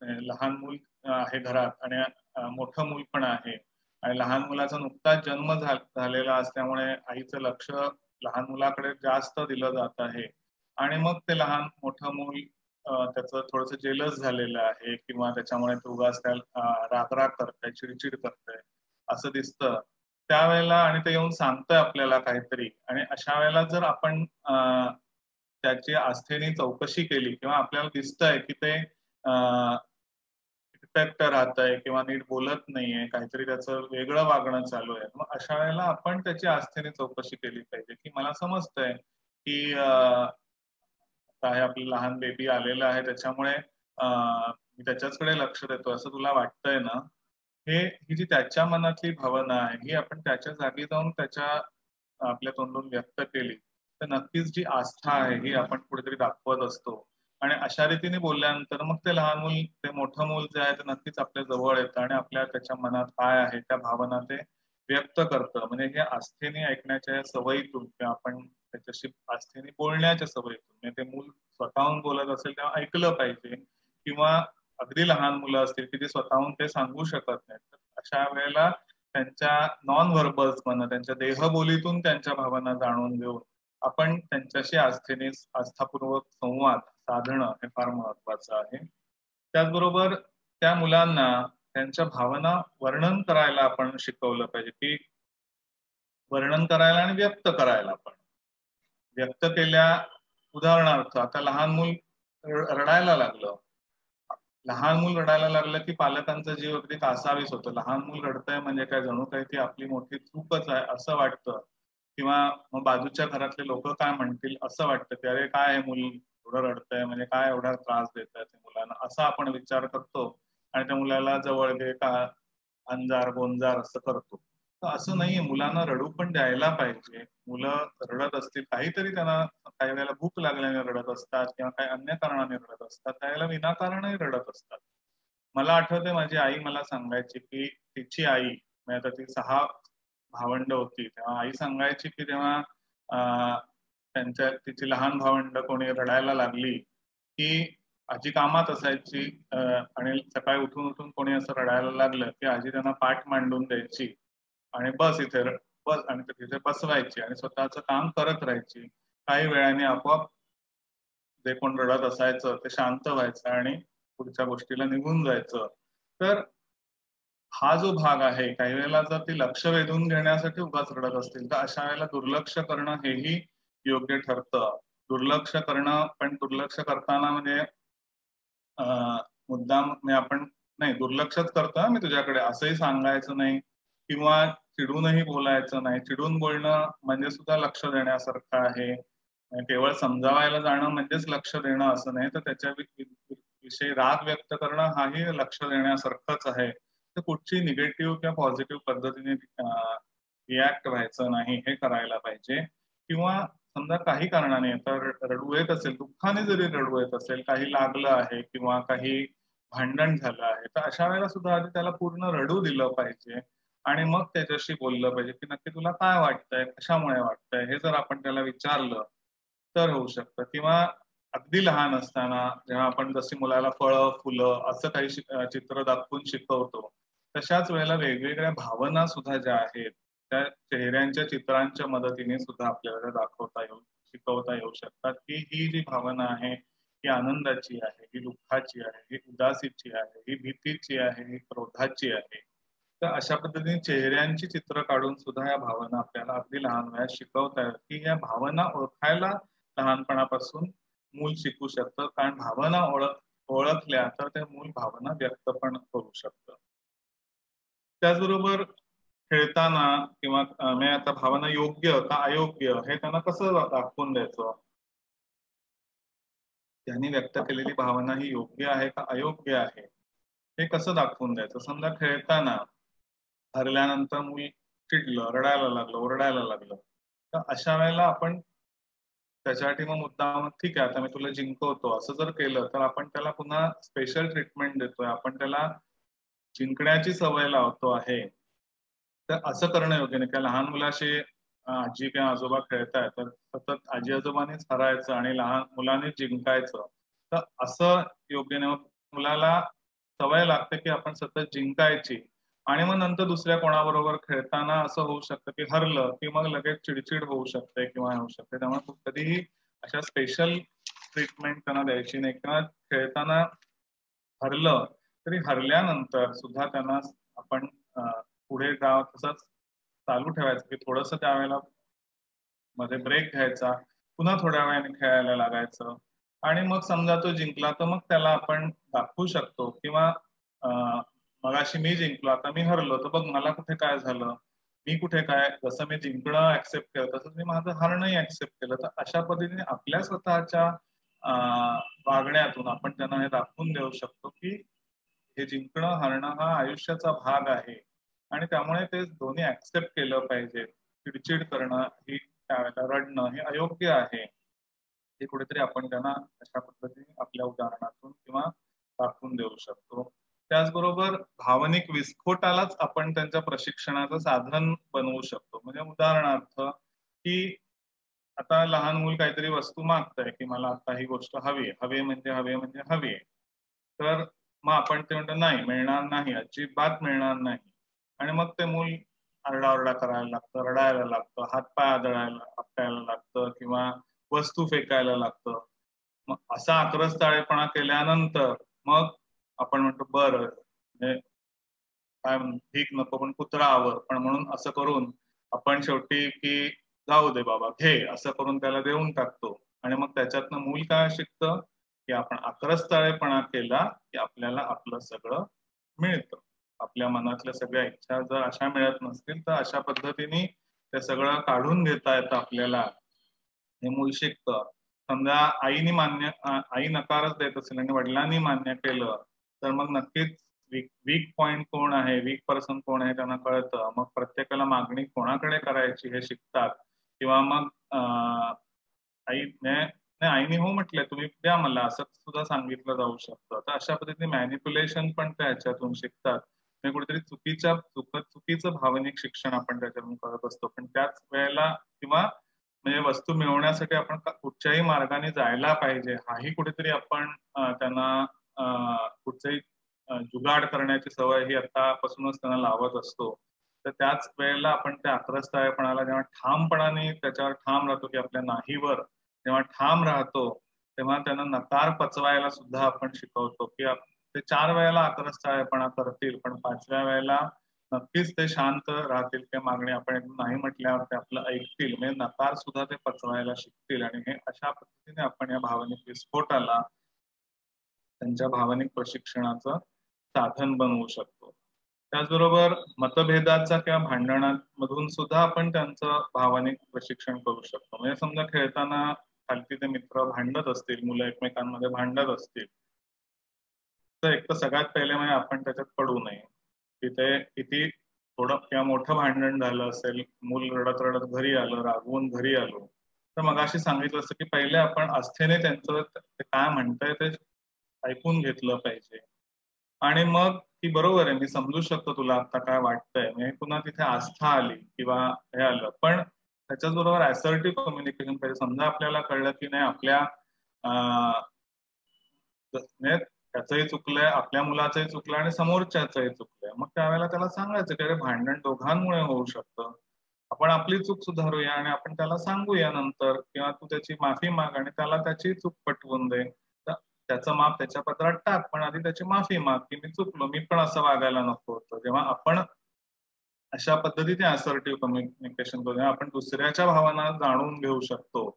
लहान मूल आहे घरात आणि मोठं मूल पण आहे आणि लहान मुलाचा नुकताच जन्म झालेला असल्यामुळे आईचं लक्ष लहान मुलाकडे जास्त दिलं जात आहे आणि मग ते मोठं मूल त्याचं थोडंसं जेलस झालेलं आहे किंवा त्याच्यामुळे तो उगाच राग करतंय, चिडचिड करतंय असं दिसतं त्यावेळेला आणि ते येऊन सांगतंय आपल्याला काहीतरी आणि अशा वेळेला जर आपण त्याची आस्थेने चौकशी केली किंवा आपल्याला दिसतंय की ते इफेक्ट राहतंय किंवा नीट बोलत नाहीये, काहीतरी त्याचं वेगळं वागणं चालू आहे, मग अशा वेळेला आपण त्याची आस्थेने चौकशी केली पाहिजे की मला समजतंय की आहे आपलं लहान बेबी आलेलं आहे त्याच्यामुळे मी त्याच्याचकडे लक्ष देतो असं तुला वाटतंय ना. ही जी त्याच्या मनातली भावना आहे ही आपण त्याच्या जागी जाऊन आपल्या तोंडून व्यक्त केली तर नक्कीच जी आस्था आहे ही आपण कुठेतरी दाखवत असतो आणि अशा रीतीने बोलल्यानंतर मग ते लहान मूल ते मोठं मूल जे आहे ते नक्कीच आपल्या जवळ येतं आणि आपल्या त्याच्या मनात काय आहे त्या भावना ते व्यक्त करतं. म्हणजे हे आस्थेने ऐकण्याच्या सवयीतून किंवा आपण त्याच्याशी आस्थेने बोलण्याच्या सवयीतून म्हणजे ते मूल स्वतःहून बोलत असेल तेव्हा ऐकलं पाहिजे किंवा अगदी लहान मुलं असतील की ते स्वतःहून ते सांगू शकत नाहीत, तर अशा वेळेला त्यांच्या नॉन व्हर्बल्स म्हणा त्यांच्या देहबोलीतून त्यांच्या भावना जाणून घेऊन आपण त्यांच्याशी आस्थापूर्वक संवाद साधणं हे फार महत्वाचं आहे. त्याचबरोबर त्या मुलांना त्यांच्या भावना वर्णन करायला आपण शिकवलं पाहिजे की वर्णन करायला आणि व्यक्त करायला पण. व्यक्त केल्या उदाहरणार्थ आता लहान मूल रडायला लागलं, लहान मूल रडायला लागलं की पालकांचा जीव अगदी कासावीस होतो. लहान मूल रडतंय म्हणजे काय जणू काही ती आपली मोठी चूकच आहे असं वाटतं किंवा मग बाजूच्या घरातले लोक काय म्हणतील असं वाटतं की अरे काय हे मूल एवढं रडतंय म्हणजे काय एवढा त्रास देत आहे मुलांना असा आपण विचार करतो आणि त्या मुलाला जवळ घे का अंजार गोंजार असं करतो. तर असं नाहीये, मुलांना रडू पण द्यायला पाहिजे. मुलं रडत असतील काहीतरी त्यांना काही वेळेला भूक लागल्याने रडत असतात किंवा काही अन्य कारणाने रडत असतात, त्यावेळेला विनाकारणही रडत असतात. मला आठवते माझी आई मला सांगायची की तिची आई म्हणजे आता ती 6 भावंड होती तेव्हा आई सांगायची की तेव्हा तिची लहान भावंड कोणी रडायला लागली की आजी कामात असायची आणि सकाळी उठून कोणी असं रडायला लागलं की आजी त्यांना पाठ मांडून द्यायची आणि बस इथे बस आणि तिथे बसवायची आणि स्वतःचं काम करत राहायची. काही वेळाने आपोआप जे कोण रडत असायचं ते शांत व्हायचं आणि पुढच्या गोष्टीला निघून जायचं. तर हा जो भाग आहे काही वेळेला जर ती लक्ष वेधून घेण्यासाठी उगाच रडत असतील तर अशा वेळेला दुर्लक्ष करणं हेही योग्य ठरतं. दुर्लक्ष करणं पण दुर्लक्ष करताना म्हणजे मुद्दाम म्हणजे आपण नाही दुर्लक्षच करतो मी तुझ्याकडे असंही सांगायचं नाही किंवा चिडूनही बोलायचं नाही. चिडून बोलणं म्हणजे सुद्धा लक्ष देण्यासारखं आहे. केवळ समजावायला जाणं म्हणजेच लक्ष देणं असं नाही, तर त्याच्या विषयी राग व्यक्त करणं हाही लक्ष देण्यासारखंच आहे. तर कुठची निगेटिव्ह किंवा पॉझिटिव्ह पद्धतीने रिॲक्ट व्हायचं नाही हे करायला पाहिजे. किंवा समजा काही कारणाने तर रडू येत असेल, दुःखाने जरी रडू येत असेल, काही लागलं आहे किंवा काही भांडण झालं आहे, तर अशा वेळेला सुद्धा आधी त्याला पूर्ण रडू दिलं पाहिजे आणि मग त्याच्याशी बोललं पाहिजे की नक्की तुला काय वाटतंय, कशामुळे वाटतंय, हे जर आपण त्याला विचारलं तर होऊ शकतं. किंवा अगदी लहान असताना जेव्हा आपण जशी मुलाला फळं फुलं असं काही चित्र दाखवून शिकवतो तशाच वेळेला वेगवेगळ्या भावना सुद्धा ज्या आहेत त्या चेहऱ्यांच्या चित्रांच्या मदतीने सुद्धा आपल्याला शिकवता येऊ शकतात की ही जी भावना आहे ही आनंदाची आहे, ही दुःखाची आहे, ही उदासीची आहे, ही भीतीची आहे, ही क्रोधाची आहे. तर अशा पद्धतीने चेहऱ्यांची चित्र काढून सुद्धा या भावना आपल्याला अगदी लहान वयात शिकवता येतात की या भावना ओळखायला लहानपणापासून मूल शिकू शकतं. कारण भावना ओळखल्या तर ते मूल भावना व्यक्त पण करू शकतं. त्याचबरोबर खेळताना किंवा म्हणजे आता भावना योग्य का अयोग्य हे त्यांना कसं दाखवून द्यायचं, त्यांनी व्यक्त केलेली भावना ही योग्य आहे का अयोग्य आहे हे कसं दाखवून द्यायचं. समजा खेळताना हरल्यानंतर मूल चिडलं, रडायला लागलं, ओरडायला लागलं, तर अशा वेळेला आपण त्याच्यासाठी मग मुद्दाम ठीक आहे आता मी तुला जिंकवतो असं जर केलं तर आपण त्याला पुन्हा स्पेशल ट्रीटमेंट देतोय, आपण त्याला जिंकण्याची सवय लावतो आहे. तर असं करणं योग्य नाही. किंवा लहान मुलाशी आजी किंवा आजोबा खेळताय तर सतत आजी आजोबांनीच हरायचं आणि लहान मुलांनी जिंकायचं, तर असं योग्य नाही. मुलाला सवय लागते की आपण सतत जिंकायची आणि मग नंतर दुसऱ्या कोणाबरोबर खेळताना असं होऊ शकतं की हरलं की मग लगेच चिडचिड होऊ शकते किंवा होऊ शकते. त्यामुळे कधीही अशा स्पेशल ट्रीटमेंट त्यांना द्यायची नाही. किंवा खेळताना हरलं तरी हरल्यानंतर सुद्धा त्यांना आपण पुढे जावं तसंच चालू ठेवायचं की थोडंसं त्यावेळेला मध्ये ब्रेक घ्यायचा, पुन्हा थोड्या वेळाने खेळायला लागायचं आणि मग समजा तो जिंकला तर मग त्याला आपण दाखवू शकतो किंवा मगाशी मी जिंकलो आता मी हरलो तर बघ मला कुठे काय झालं, मी कुठे काय, जसं मी जिंकणं ऍक्सेप्ट केलं तसंच मी माझं हारणंही ऍक्सेप्ट केलं. तर अशा पद्धतीने आपल्या स्वतःच्या वागण्यातून आपण त्यांना हे दाखवून देऊ शकतो की हे जिंकणं हारणं हा आयुष्याचा भाग आहे आणि त्यामुळे ते दोन्ही ऍक्सेप्ट केलं पाहिजे. चिडचिड करणं ही त्यावेळेला रडणं हे अयोग्य आहे हे कुठेतरी आपण त्यांना अशा पद्धतीने आपल्या उदाहरणातून किंवा दाखवून देऊ शकतो. त्याचबरोबर भावनिक विस्फोटालाच आपण त्यांच्या प्रशिक्षणाचं साधन बनवू शकतो. म्हणजे उदाहरणार्थ की आता लहान मूल काहीतरी वस्तू मागतंय की मला आता ही गोष्ट हवी आहे, हवे म्हणजे हवी आहे, तर मग आपण ते म्हणतो नाही मिळणार नाही, अजिबात मिळणार नाही आणि मग ते मूल आरडाओरडा करायला लागतं, रडायला लागतं, हातपाय आदळायला आपटायला लागतं किंवा वस्तू फेकायला लागतं. मग असा आक्रस्ताळेपणा केल्यानंतर मग आपण म्हणतो बरं काय भीक नको पण कुत्रा आवर, पण म्हणून असं करून आपण शेवटी की जाऊ दे बाबा घे असं करून त्याला देऊन टाकतो आणि मग त्याच्यातनं मूल काय शिकतं की आपण आक्रस्ताळेपणा केला की आपल्याला आपलं सगळं मिळतं. आपल्या मनातल्या सगळ्या इच्छा जर अशा मिळत नसतील तर अशा पद्धतीने ते सगळं काढून घेता येतं आपल्याला, हे मूल शिकतं. समजा आई नकारच देत असेल आणि वडिलांनी मान्य केलं तर मग नक्कीच वीक पॉइंट कोण आहे, वीक पर्सन कोण आहे त्यांना कळतं. मग प्रत्येकाला मागणी कोणाकडे करायची हे शिकतात किंवा मग आईने हो म्हटलंय तुम्ही द्या मला असं सुद्धा सांगितलं जाऊ शकतं. तर अशा पद्धतीने मॅनिप्युलेशन पण त्या ह्याच्यातून शिकतात. कुठेतरी चुकीचं भावनिक शिक्षण आपण त्याच्यातून करत असतो. पण त्याच वेळेला किंवा म्हणजे वस्तू मिळवण्यासाठी आपण कुठच्याही मार्गाने जायला पाहिजे हाही कुठेतरी आपण त्यांना कुठचंही जुगाड करण्याची सवय ही आतापासूनच त्यांना लावत असतो. तर त्याच वेळेला आपण त्या आक्रस्ताळेपणाला जेव्हा ठामपणाने त्याच्यावर ठाम राहतो की आपल्या नाहीवर जेव्हा ठाम राहतो तेव्हा त्यांना नकार पचवायला सुद्धा आपण शिकवतो की ते 4 वेळेला आक्रस्ताळेपणा करतील पण 5व्या वेळेला नक्कीच ते शांत राहतील. त्या मागणी आपण नाही म्हटल्यावर ते आपलं ऐकतील, म्हणजे नकार सुद्धा ते पचवायला शिकतील आणि हे अशा पद्धतीने आपण या भावनिक विस्फोटाला त्यांच्या भावनिक प्रशिक्षणाचं साधन बनवू शकतो. त्याचबरोबर मतभेदाचा किंवा भांडणांमधून सुद्धा आपण त्यांचं भावनिक प्रशिक्षण करू शकतो. म्हणजे समजा खेळताना खालती ते मित्र भांडत असतील, मुलं एकमेकांमध्ये भांडत असतील तर एक तर सगळ्यात पहिले म्हणजे आपण त्याच्यात पडू नये. तिथे किती थोडं किंवा मोठं भांडण झालं असेल, मूल रडत रडत घरी आलं, रागवून घरी आलो तर मगाशी सांगितलं असतं की पहिले आपण आस्थेने त्यांचं ते काय म्हणताय ते ऐकून घेतलं पाहिजे आणि मग की बरोबर आहे मी समजू शकतो तुला आता काय वाटतंय, म्हणजे पुन्हा तिथे आस्था आली किंवा हे आलं. पण त्याच्याच बरोबर असर्टिव्ह कम्युनिकेशन पाहिजे. समजा आपल्याला कळलं की नाही आपल्या त्याचंही चुकलंय, आपल्या मुलाचंही चुकलं आणि समोरच्याचंही चुकलंय, मग त्यावेळेला त्याला सांगायचं की अरे भांडण दोघांमुळे होऊ शकतं, आपण आपली चूक सुधारूया आणि आपण त्याला सांगूया नंतर किंवा तू त्याची माफी माग आणि त्याला त्याची चूक पटवून दे. त्याचं माप त्याच्या पत्रात टाक पण आधी त्याची माफी माग की मी चुकलो, मी पण असं वागायला नको होतं. जेव्हा आपण अशा पद्धतीने असर्टिव्ह कम्युनिकेशन करू आपण दुसऱ्याच्या भावना जाणून घेऊ शकतो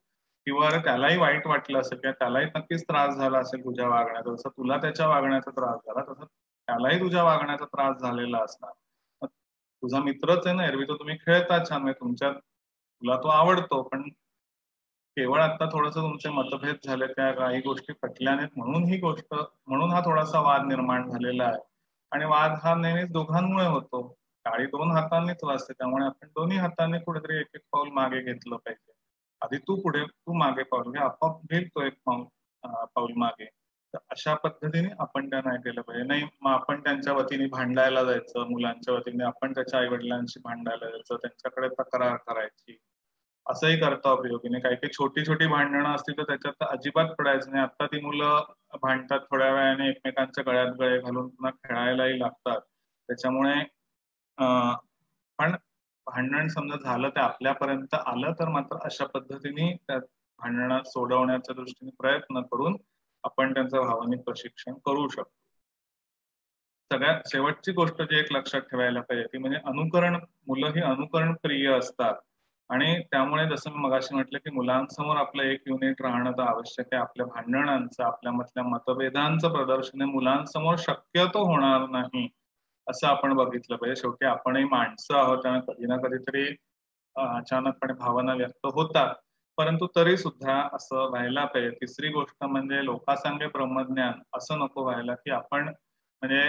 किंवा त्यालाही वाईट वाटलं असेल किंवा त्यालाही नक्कीच त्रास झाला असेल तुझ्या वागण्याचा, जसं तुला त्याच्या वागण्याचा त्रास झाला तसं त्यालाही तुझ्या वागण्याचा त्रास झालेला असणार. तुझा मित्रच आहे ना, एरवी तो तुम्ही खेळता छान, म्हणजे तुला तो आवडतो, पण केवळ आता थोडंसं तुमचे मतभेद झाले, त्या काही गोष्टी पटल्या नाहीत म्हणून हा थोडासा वाद निर्माण झालेला आहे. आणि वाद हा नेहमीच दोघांमुळे होतो. टाळी दोन हातांनीच वाजते, त्यामुळे आपण दोन्ही हातांनी कुठेतरी एक एक पाऊल मागे घेतलं पाहिजे. आधी तू मागे पाऊल घे, आपोआप घेईल तो एक पाऊल मागे. तर अशा पद्धतीने आपण त्या नाही केलं पाहिजे. नाही मग आपण त्यांच्या वतीने भांडायला जायचं, मुलांच्या वतीने आपण त्याच्या आई वडिलांशी भांडायला जायचं, त्यांच्याकडे तक्रार करायची, असंही करता उपयोगी नाही. काही काही छोटी छोटी भांडणं असतील तर त्याच्यात अजिबात पडायचं नाही. आता ती मुलं भांडतात, थोड्या वेळाने एकमेकांच्या गळ्यात गळे घालून पुन्हा खेळायलाही लागतात. त्याच्यामुळे पण भांडण समजा झालं ते आपल्यापर्यंत आलं तर मात्र अशा पद्धतीने त्या भांडणं सोडवण्याच्या दृष्टीने प्रयत्न करून आपण त्यांचं भावनिक प्रशिक्षण करू शकतो. सगळ्यात शेवटची गोष्ट जी एक लक्षात ठेवायला पाहिजे ती म्हणजे मुलं ही अनुकरण प्रिय असतात. आणि त्यामुळे जसं मी मगाशी म्हटलं की मुलांसमोर आपलं एक युनिट राहणं तर आवश्यक आहे. आपल्या भांडणांचं, आपल्यामधल्या मतभेदांचं प्रदर्शन हे मुलांसमोर शक्यतो होणार नाही असं आपण बघितलं पाहिजे. शेवटी आपणही माणसं आहोत, त्यामुळे कधी ना कधीतरी अचानकपणे भावना व्यक्त होतात, परंतु तरी सुद्धा असं व्हायला पाहिजे. तिसरी गोष्ट म्हणजे लोकासांगे ब्रह्मज्ञान असं नको व्हायला की आपण म्हणजे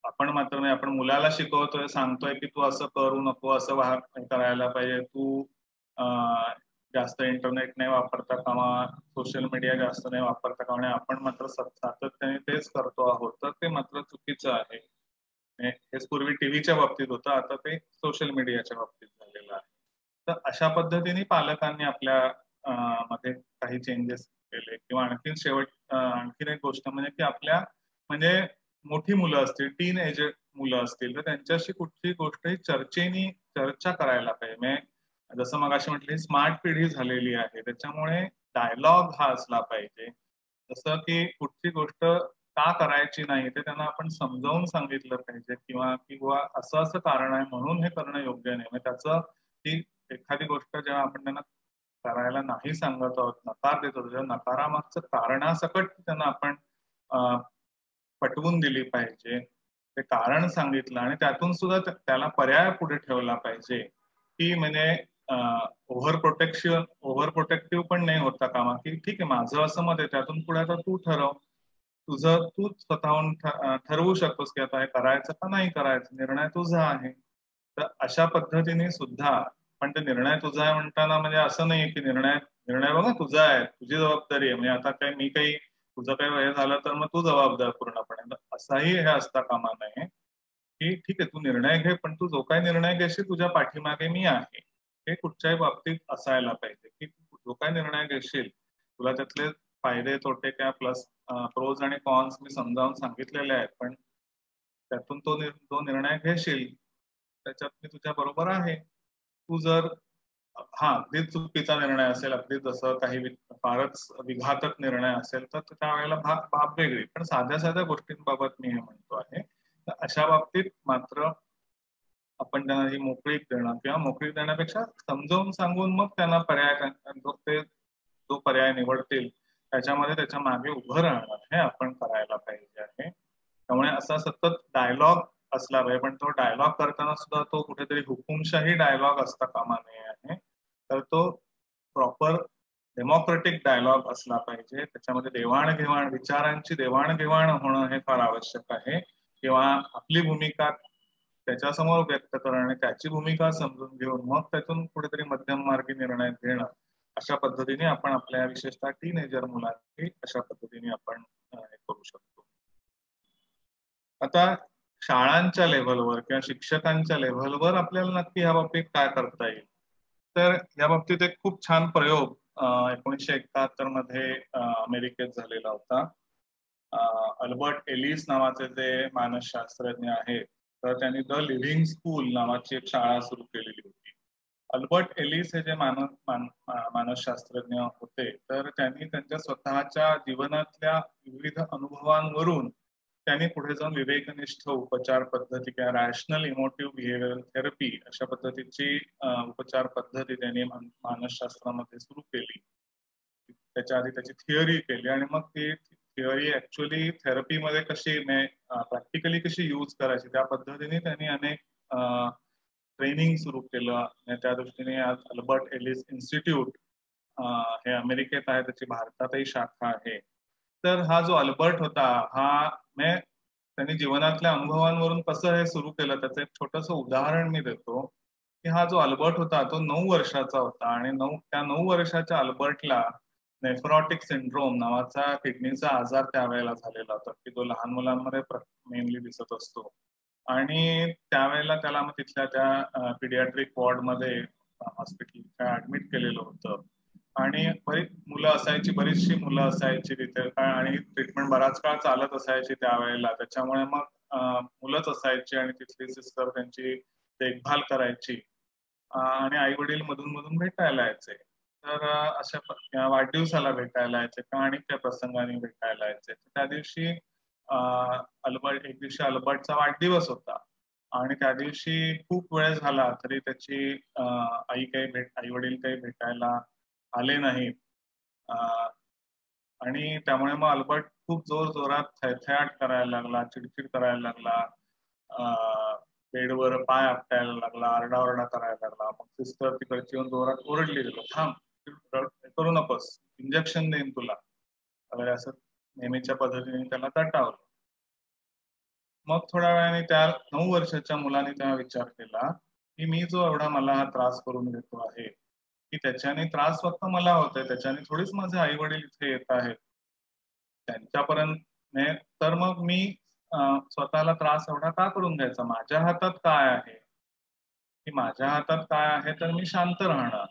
आपण मात्र नाही, आपण मुलाला शिकवतोय, सांगतोय की तू असं करू नको, असं करायला पाहिजे, तू जास्त इंटरनेट नाही वापरता कामा, सोशल मीडिया जास्त नाही वापरता कामा, आपण मात्र सातत्याने तेच करतो आहोत, तर ते मात्र चुकीचं आहे. हेच पूर्वी टीव्हीच्या बाबतीत होतं, आता ते सोशल मीडियाच्या बाबतीत झालेलं आहे. तर अशा पद्धतीने पालकांनी आपल्या मध्ये काही चेंजेस केले. किंवा आणखीन एक गोष्ट म्हणजे की आपल्या म्हणजे मोठी मुलं असतील, टीन एज मुलं असतील, तर त्यांच्याशी कुठलीही गोष्ट ही चर्चा करायला पाहिजे. म्हणजे जसं मग अशी म्हटली स्मार्ट पिढी झालेली आहे, त्याच्यामुळे डायलॉग हा असला पाहिजे. जसं की कुठली गोष्ट का करायची नाही ते त्यांना आपण समजावून सांगितलं पाहिजे, किंवा असं असं कारण आहे म्हणून हे करणं योग्य नाही. म्हणजे ती एखादी गोष्ट जेव्हा आपण त्यांना करायला नाही सांगत आहोत, नकार देत आहोत, तेव्हा नकारामागचं कारणासकट त्यांना आपण पटवून दिली पाहिजे, ते कारण सांगितलं आणि त्यातून सुद्धा त्याला पर्याय पुढे ठेवला पाहिजे. की म्हणजे ओव्हर प्रोटेक्टिव्ह पण नाही होता कामा, की ठीक आहे माझं असं मत आहे, त्यातून पुढे आता तू ठरव, तूच स्वतःहून ठरवू शकतोस की आता हे करायचं का नाही करायचं, निर्णय तुझा आहे. तर अशा पद्धतीने सुद्धा पण ते निर्णय तुझा आहे म्हणताना म्हणजे असं नाही की निर्णय बघा तुझा आहे, तुझी जबाबदारी आहे, म्हणजे आता मी काही तुझं काही हे झालं तर मग तू जबाबदार पूर्णपणे, असाही हे असता कामा नये. की ठीक आहे तू निर्णय घे, पण तू जो काही निर्णय घेशील तुझ्या पाठीमागे मी आहे, हे कुठच्याही बाबतीत असायला पाहिजे. की जो काही निर्णय घेशील तुला त्यातले फायदे तोटे काय प्रोज आणि कॉन्स मी समजावून सांगितलेले आहेत, पण त्यातून तो निर्णय घेशील त्याच्यात मी तुझ्या बरोबर आहे. तू जर अगदीच चुकीचा निर्णय असेल, अगदीच जसं काही फारच विघातक निर्णय असेल तर त्यावेळेला बाब वेगळी, पण साध्या साध्या गोष्टींबाबत मी हे म्हणतो आहे. तर अशा बाबतीत मात्र आपण त्यांना ही मोकळीक देणं, किंवा मोकळीक देण्यापेक्षा समजावून सांगून मग त्यांना जो पर्याय निवडतील त्याच्यामध्ये त्याच्या मागे उभं राहणं हे आपण करायला पाहिजे आहे. त्यामुळे असा सतत डायलॉग असला पाहिजे, पण तो डायलॉग करताना सुद्धा तो कुठेतरी हुकुमशाही डायलॉग असता कामा नये आहे. तर तो प्रॉपर डेमोक्रेटिक डायलॉग असला पाहिजे. त्याच्यामध्ये देवाणघेवाण, विचारांची देवाणघेवाण होणं हे फार आवश्यक आहे. किंवा आपली भूमिका त्याच्यासमोर व्यक्त करणं आणि त्याची भूमिका समजून घेऊन मग त्यातून कुठेतरी मध्यम मार्गी निर्णय घेणं, अशा पद्धतीने आपण आपल्या विशेषतः टीनेजर मुलांची अशा पद्धतीने आपण हे करू शकतो. आता शाळांच्या लेव्हलवर किंवा शिक्षकांच्या लेव्हलवर आपल्याला नक्की ह्या बाबतीत काय करता येईल, तर या बाबतीत एक खूप छान प्रयोग 1971 मध्ये अमेरिकेत झालेला होता. अल्बर्ट एलिस नावाचे जे मानसशास्त्रज्ञ आहेत, तर त्यांनी द लिव्हिंग स्कूल नावाची एक शाळा सुरू केलेली होती. अल्बर्ट एलिस हे जे मानसशास्त्रज्ञ होते, तर त्यांनी त्यांच्या स्वतःच्या जीवनातल्या विविध अनुभवांवरून त्यांनी पुढे जाऊन विवेकनिष्ठ उपचार पद्धती किंवा रॅशनल इमोटिव्ह बिहेवियरल थेरपी अशा पद्धतीची उपचार पद्धती त्यांनी मानसशास्त्रामध्ये सुरू केली. त्याच्या आधी त्याची थिअरी केली आणि मग ती थिअरी ऍक्च्युअली थेरपीमध्ये कशी प्रॅक्टिकली कशी यूज करायची त्या पद्धतीने त्यांनी अनेक ट्रेनिंग सुरू केलं आणि त्या दृष्टीने आज अल्बर्ट एलिस इन्स्टिट्यूट हे अमेरिकेत आहे, त्याची भारतातही शाखा आहे. तर हा जो अल्बर्ट होता हा त्यांनी जीवनातल्या अनुभवांवरून कसं हे सुरू केलं त्याचं एक छोटंसं उदाहरण मी देतो की हा जो अल्बर्ट होता तो 9 वर्षाचा होता आणि 9 वर्षाच्या अल्बर्टला नेफ्रॉटिक सिंड्रोम नावाचा किडनीचा आजार त्यावेळेला झालेला होता की तो लहान मुलांमध्ये मेनली दिसत असतो. आणि त्यावेळेला त्याला मग तिथल्या त्या पिडियाट्रिक वॉर्डमध्ये हॉस्पिटल ऍडमिट केलेलं होतं आणि बरीचशी मुलं असायची तिथे आणि ट्रीटमेंट बराच काळ चालत असायची त्यावेळेला. त्याच्यामुळे मग मुलंच असायची आणि तिथली सिस्टर त्यांची देखभाल करायची आणि आई वडील मधून मधून भेटायला यायचे. तर अशा वाढदिवसाला भेटायला यायचे किंवा आणि त्या प्रसंगाने भेटायला यायचे. त्या दिवशी एक दिवशी अल्बर्टचा वाढदिवस होता आणि त्या दिवशी खूप वेळ झाला तरी त्याची आई वडील काही भेटायला आले नाहीत आणि त्यामुळे मग अल्बर्ट खूप जोरात थैथयाट करायला लागला, चिडचिड करायला लागला, बेडवर पाय आपटायला लागला, आरडाओरडा करायला लागला. मग सिस्टर तिकडची येऊन जोरात ओरडली गेलो, थांब करू नकोस, इंजेक्शन देईन तुला वगैरे असं नेहमीच्या पद्धतीने त्याला दटावलं. मग थोड्या वेळाने त्या 9 वर्षाच्या मुलाने तेव्हा विचार केला की मी जो एवढा मला हा त्रास करून देतो आहे की त्याच्याने त्रास फक्त मला होतोय, त्याच्याने थोडीच माझे आई वडील इथे येत आहेत त्यांच्यापर्यंत, तर मग मी स्वतःला त्रास एवढा का करून घ्यायचा. माझ्या हातात काय आहे की माझ्या हातात काय आहे तर मी शांत राहणार.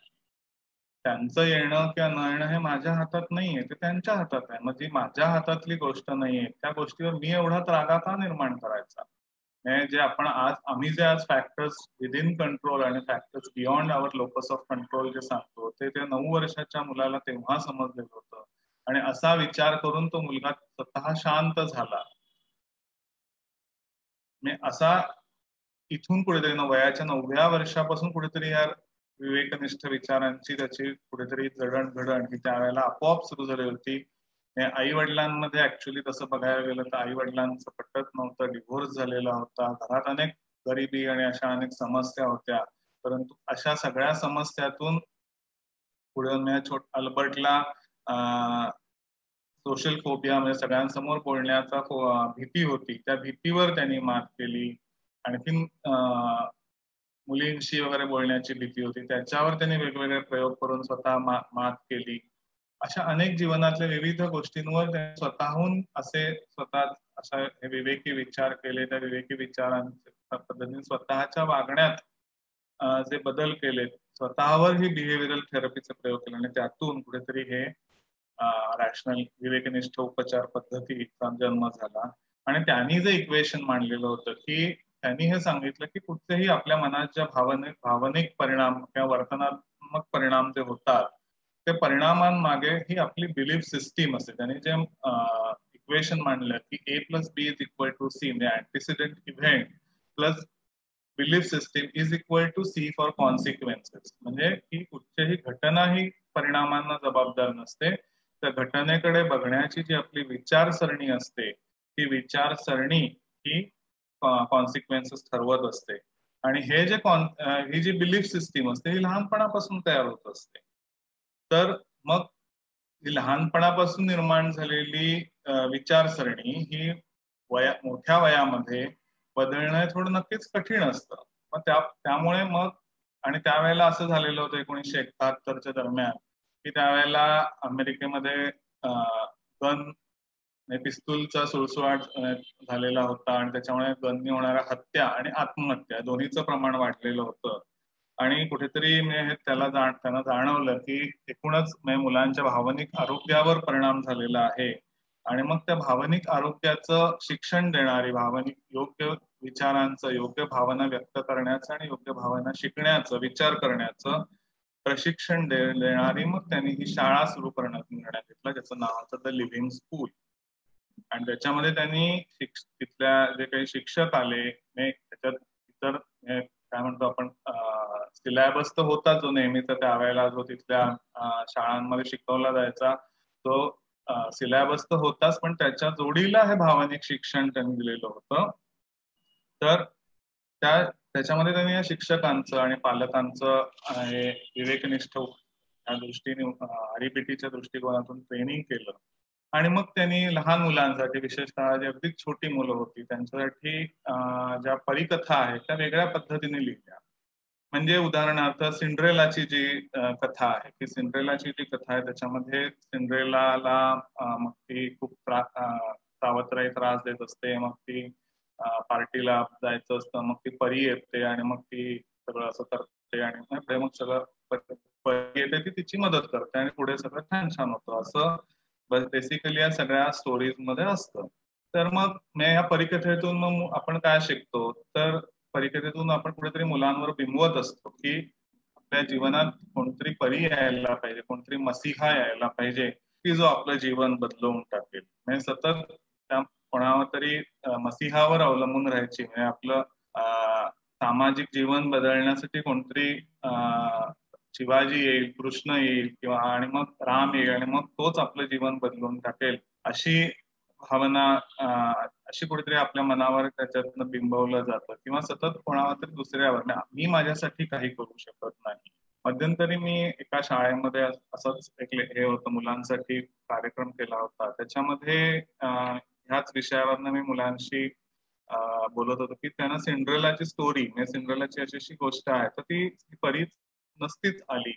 त्यांचं येणं किंवा न येणं हे माझ्या हातात नाहीये, ते त्यांच्या हातात आहे. मग जी माझ्या हातातली गोष्ट नाहीये त्या गोष्टीवर मी एवढा त्रागा का निर्माण करायचा. जे आम्ही जे आज फॅक्टर्स विदिन कंट्रोल आणि factors beyond our locus of control जे सांगतो ते 9 वर्षाच्या मुलाला तेव्हा समजलेलं होतं आणि असा विचार करून तो मुलगा स्वतः शांत झाला. असा इथून कुठेतरी वयाच्या 9व्या वर्षापासून कुठेतरी या विवेकनिष्ठ विचारांची त्याची कुठेतरी जडणघडण ही त्यावेळेला आपोआप सुरू झाली होती. आई वडिलांमध्ये ऍक्च्युली तसं बघायला गेलं तर आई वडिलांचं पटत नव्हतं, डिव्होर्स झालेला होता, घरात अनेक गरिबी आणि अशा अनेक समस्या होत्या. परंतु अशा सगळ्या समस्यातून पुढे अल्बर्टला सोशल फोबिया म्हणजे सगळ्यांसमोर बोलण्याचा भीती होती, त्या भीतीवर त्यांनी मात केली. आणखीन मुलींशी वगैरे बोलण्याची भीती होती, त्याच्यावर त्यांनी वेगवेगळे प्रयोग करून स्वतः मात केली. अशा अनेक जीवनातल्या विविध गोष्टींवर त्यांनी स्वतःहून असा हे विवेकी विचार केले. त्या विवेकी विचारांच्या पद्धतीने स्वतःच्या वागण्यात जे बदल केले, स्वतःवर ही बिहेव्हिअरल थेरपीचे प्रयोग केले आणि त्यातून कुठेतरी हे रॅशनल विवेकनिष्ठ उपचार पद्धतीचा जन्म झाला. आणि त्यांनी जे इक्वेशन मांडलेलं होतं की त्यांनी हे सांगितलं की कुठेही आपल्या मनाच्या भावनिक परिणाम किंवा वर्तनात्मक परिणाम जे होतात ते परिणामांमागे ही आपली बिलीफ सिस्टीम असते. त्यांनी जे इक्वेशन मांडलं की A+B=C म्हणजे अँटिसिडेंट event plus belief system C for consequences. म्हणजे ही कुठलीही घटना ही परिणामांना जबाबदार नसते, त्या घटनेकडे बघण्याची जी आपली विचारसरणी असते ती विचारसरणी ही कॉन्सिक्वेन्सेस ठरवत असते. आणि ही जी बिलीफ सिस्टीम असते ही लहानपणापासून तयार होत असते. तर मग ही लहानपणापासून निर्माण झालेली विचारसरणी ही मोठ्या वयामध्ये बदलणं थोडं नक्कीच कठीण असतं. मग त्यामुळे मग आणि त्यावेळेला असं झालेलं होतं 1971च्या दरम्यान की त्यावेळेला अमेरिकेमध्ये पिस्तूलचा सुळसुळाट झालेला होता आणि त्याच्यामुळे गननी होणाऱ्या हत्या आणि आत्महत्या दोन्हीचं प्रमाण वाढलेलं होतं. आणि कुठेतरी त्यांना जाणवलं की एकूणच मुलांच्या भावनिक आरोग्यावर परिणाम झालेला आहे आणि मग त्या भावनिक आरोग्याचं शिक्षण देणारी, भावनिक योग्य विचारांचं, योग्य भावना व्यक्त करण्याचं आणि योग्य भावना शिकण्याचं, विचार करण्याचं प्रशिक्षण देणारी मग त्यांनी ही शाळा सुरू करण्याचा निर्णय घेतला ज्याचं नाव होतं द लिव्हिंग स्कूल. आणि त्याच्यामध्ये त्यांनी तिथल्या जे काही शिक्षक आले त्याच्यात इतर काय म्हणतो आपण सिलेबस तर होता जो नेहमीचा त्यावेळेला जो तिथल्या शाळांमध्ये शिकवला जायचा तो सिलेबस तर होताच, पण त्याच्या जोडीला हे भावनिक शिक्षण त्यांनी दिलेलं होतं. तर त्याच्यामध्ये त्यांनी या शिक्षकांचं आणि पालकांचं हे विवेकनिष्ठ या दृष्टीने हरिपेटीच्या दृष्टिकोनातून ट्रेनिंग केलं. आणि मग त्यांनी लहान मुलांसाठी, विशेषतः जी अगदी छोटी मुलं होती त्यांच्यासाठी ज्या परिकथा आहेत त्या वेगळ्या पद्धतीने लिहिल्या. म्हणजे उदाहरणार्थ सिंड्रेलाची जी कथा आहे, की सिंड्रेलाची जी कथा आहे त्याच्यामध्ये सिंड्रेलाला मग ती खूप सावत्राई त्रास देत असते, मग ती पार्टीला जायचं असतं, मग ती परी येते आणि मग ती सगळं असं करते आणि मग सगळं परी येते ती तिची मदत करते आणि पुढे सगळं छान छान होतं. असं बेसिकली या सगळ्या स्टोरीज मध्ये असतं. तर मग या परिकथेतून मग आपण काय शिकतो, तर परिकथेतून आपण कुठेतरी मुलांवर बिंबवत असतो की आपल्या जीवनात कोणतरी परी यायला पाहिजे, कोणतरी मसीहा यायला पाहिजे की जो आपलं जीवन बदलवून टाकेल. म्हणजे सतत त्या कोणावर तरी मसीहावर अवलंबून राहायची, म्हणजे आपलं सामाजिक जीवन बदलण्यासाठी कोणतरी शिवाजी येईल, कृष्ण येईल किंवा आणि मग राम येईल आणि मग तोच आपलं जीवन बदलून टाकेल, अशी भावना अशी कुठेतरी आपल्या मनावर त्याच्यातनं बिंबवलं जातं. किंवा सतत कोणावर तरी दुसऱ्यावर, मी माझ्यासाठी काही करू शकत नाही. मध्यंतरी मी एका शाळेमध्ये असंच एक हे होतं, मुलांसाठी कार्यक्रम केला होता. त्याच्यामध्ये ह्याच विषयावरनं मी मुलांशी बोलत होतो की त्यांना सिंड्रेलाची स्टोरी, म्हणजे सिंड्रेलाची अशी गोष्ट आहे तर ती परीच नसतीच आली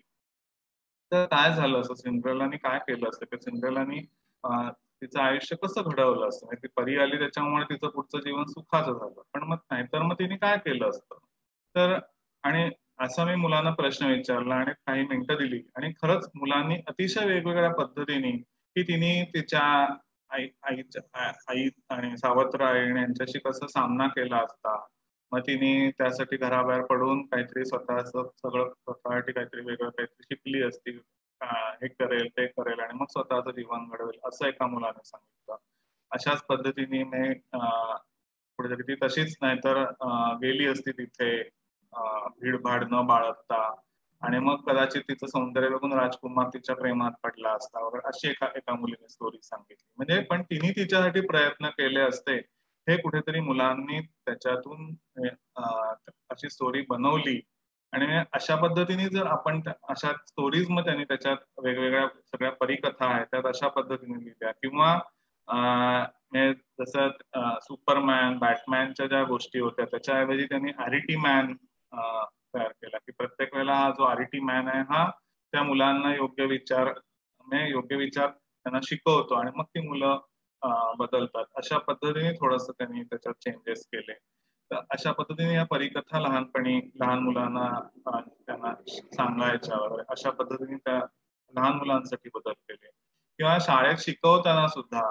तर काय झालं असं, सिंड्रेलानी काय केलं असतं, की सिंड्रेलानी तिचं आयुष्य कसं घडवलं असतं. ती परी आली त्याच्यामुळे तिचं पुढचं जीवन सुखाचं झालं, पण मग नाहीतर मग तिने काय केलं असतं. तर आणि असा मी मुलांना प्रश्न विचारला आणि काही मिनिटं दिली आणि खरंच मुलांनी अतिशय वेगवेगळ्या पद्धतीने की तिने तिच्या आई आणि सावत्र आई यांच्याशी कसा सामना केला असता. मग तिने त्यासाठी घराबाहेर पडून काहीतरी स्वतःच सगळं स्वतःसाठी काहीतरी वेगळं काहीतरी शिकली असती, हे करेल ते करेल आणि मग स्वतःचं जीवन घडवेल असं एका मुलाने सांगितलं. अशाच पद्धतीने मी कुठेतरी ती तशीच नाही तर गेली असती तिथे भीडभाड न बाळगता आणि मग कदाचित तिचं सौंदर्य बघून राजकुमार तिच्या प्रेमात पडला असता वगैरे अशी एका मुलीने स्टोरी सांगितली. म्हणजे पण तिने तिच्यासाठी प्रयत्न केले असते हे कुठेतरी मुलांनी त्याच्यातून अशी स्टोरी बनवली. आणि अशा पद्धतीने जर आपण अशा स्टोरीज मध्ये त्यांनी त्याच्यात वेगवेगळ्या सगळ्या परिकथा आहेत त्यात अशा पद्धतीने लिहिल्या. किंवा जसं सुपरमॅन, बॅटमॅनच्या ज्या गोष्टी होत्या त्याच्याऐवजी त्यांनी आरिटी मॅन तयार केला, की प्रत्येक वेळेला हा जो आरिटी मॅन आहे हा त्या मुलांना योग्य विचार त्यांना शिकवतो आणि मग ती मुलं बदलतात. अशा पद्धतीने थोडंसं त्यांनी त्याच्यात चेंजेस केले. तर अशा पद्धतीने या परिकथा लहानपणी लहान मुलांना त्यांना सांगायच्या वगैरे अशा पद्धतीने त्या लहान मुलांसाठी बदल केले. किंवा शाळेत शिकवताना सुद्धा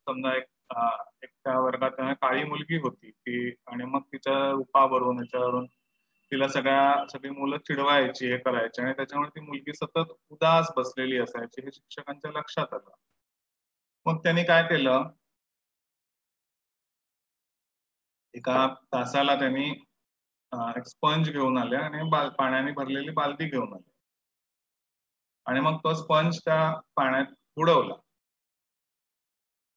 समजा एका वर्गात काळी मुलगी होती ती आणि मग तिच्या रूपावरून याच्यावरून तिला सगळी मुलं चिडवायची, हे करायची आणि त्याच्यामुळे ती मुलगी सतत उदास बसलेली असायची हे शिक्षकांच्या लक्षात आलं. मग त्यांनी काय केलं, एका तासाला त्यांनी एक स्पंज घेऊन आले आणि पाण्याने भरलेली बालदी घेऊन आले आणि मग तो स्पंज त्या पाण्यात बुडवला.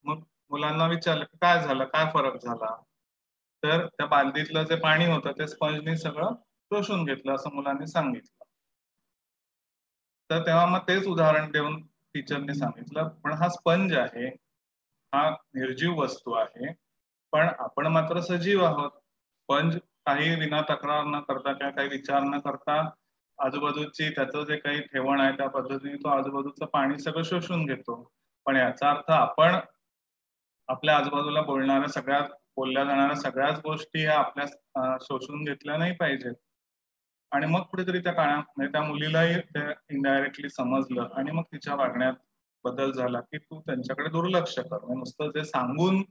मग मुलांना विचारलं की काय झालं, काय फरक झाला, तर त्या बालदीतलं जे पाणी होतं ते स्पंजनी सगळं शोषून घेतलं असं मुलांनी सांगितलं. तर तेव्हा मग तेच उदाहरण देऊन टीचरने सांगितलं, पण हा स्पंज आहे, हा निर्जीव वस्तू आहे, पण आपण मात्र सजीव आहोत. स्पंज काही विना तक्रार न करता किंवा काही विचार न करता आजूबाजूची त्याचं जे काही ठेवण आहे त्या पद्धतीने तो आजूबाजूचं पाणी सगळं शोषून घेतो. पण याचा अर्थ आपण आपल्या आजूबाजूला बोलल्या जाणाऱ्या सगळ्याच गोष्टी ह्या आपल्या शोषून घेतल्या नाही पाहिजेत. आणि मग कुठेतरी त्या काळामध्ये त्या मुलीलाही ते इनडायरेक्टली समजलं आणि मग तिच्या वागण्यात बदल झाला की तू त्यांच्याकडे दुर्लक्ष कर. नुसतं जे सांगून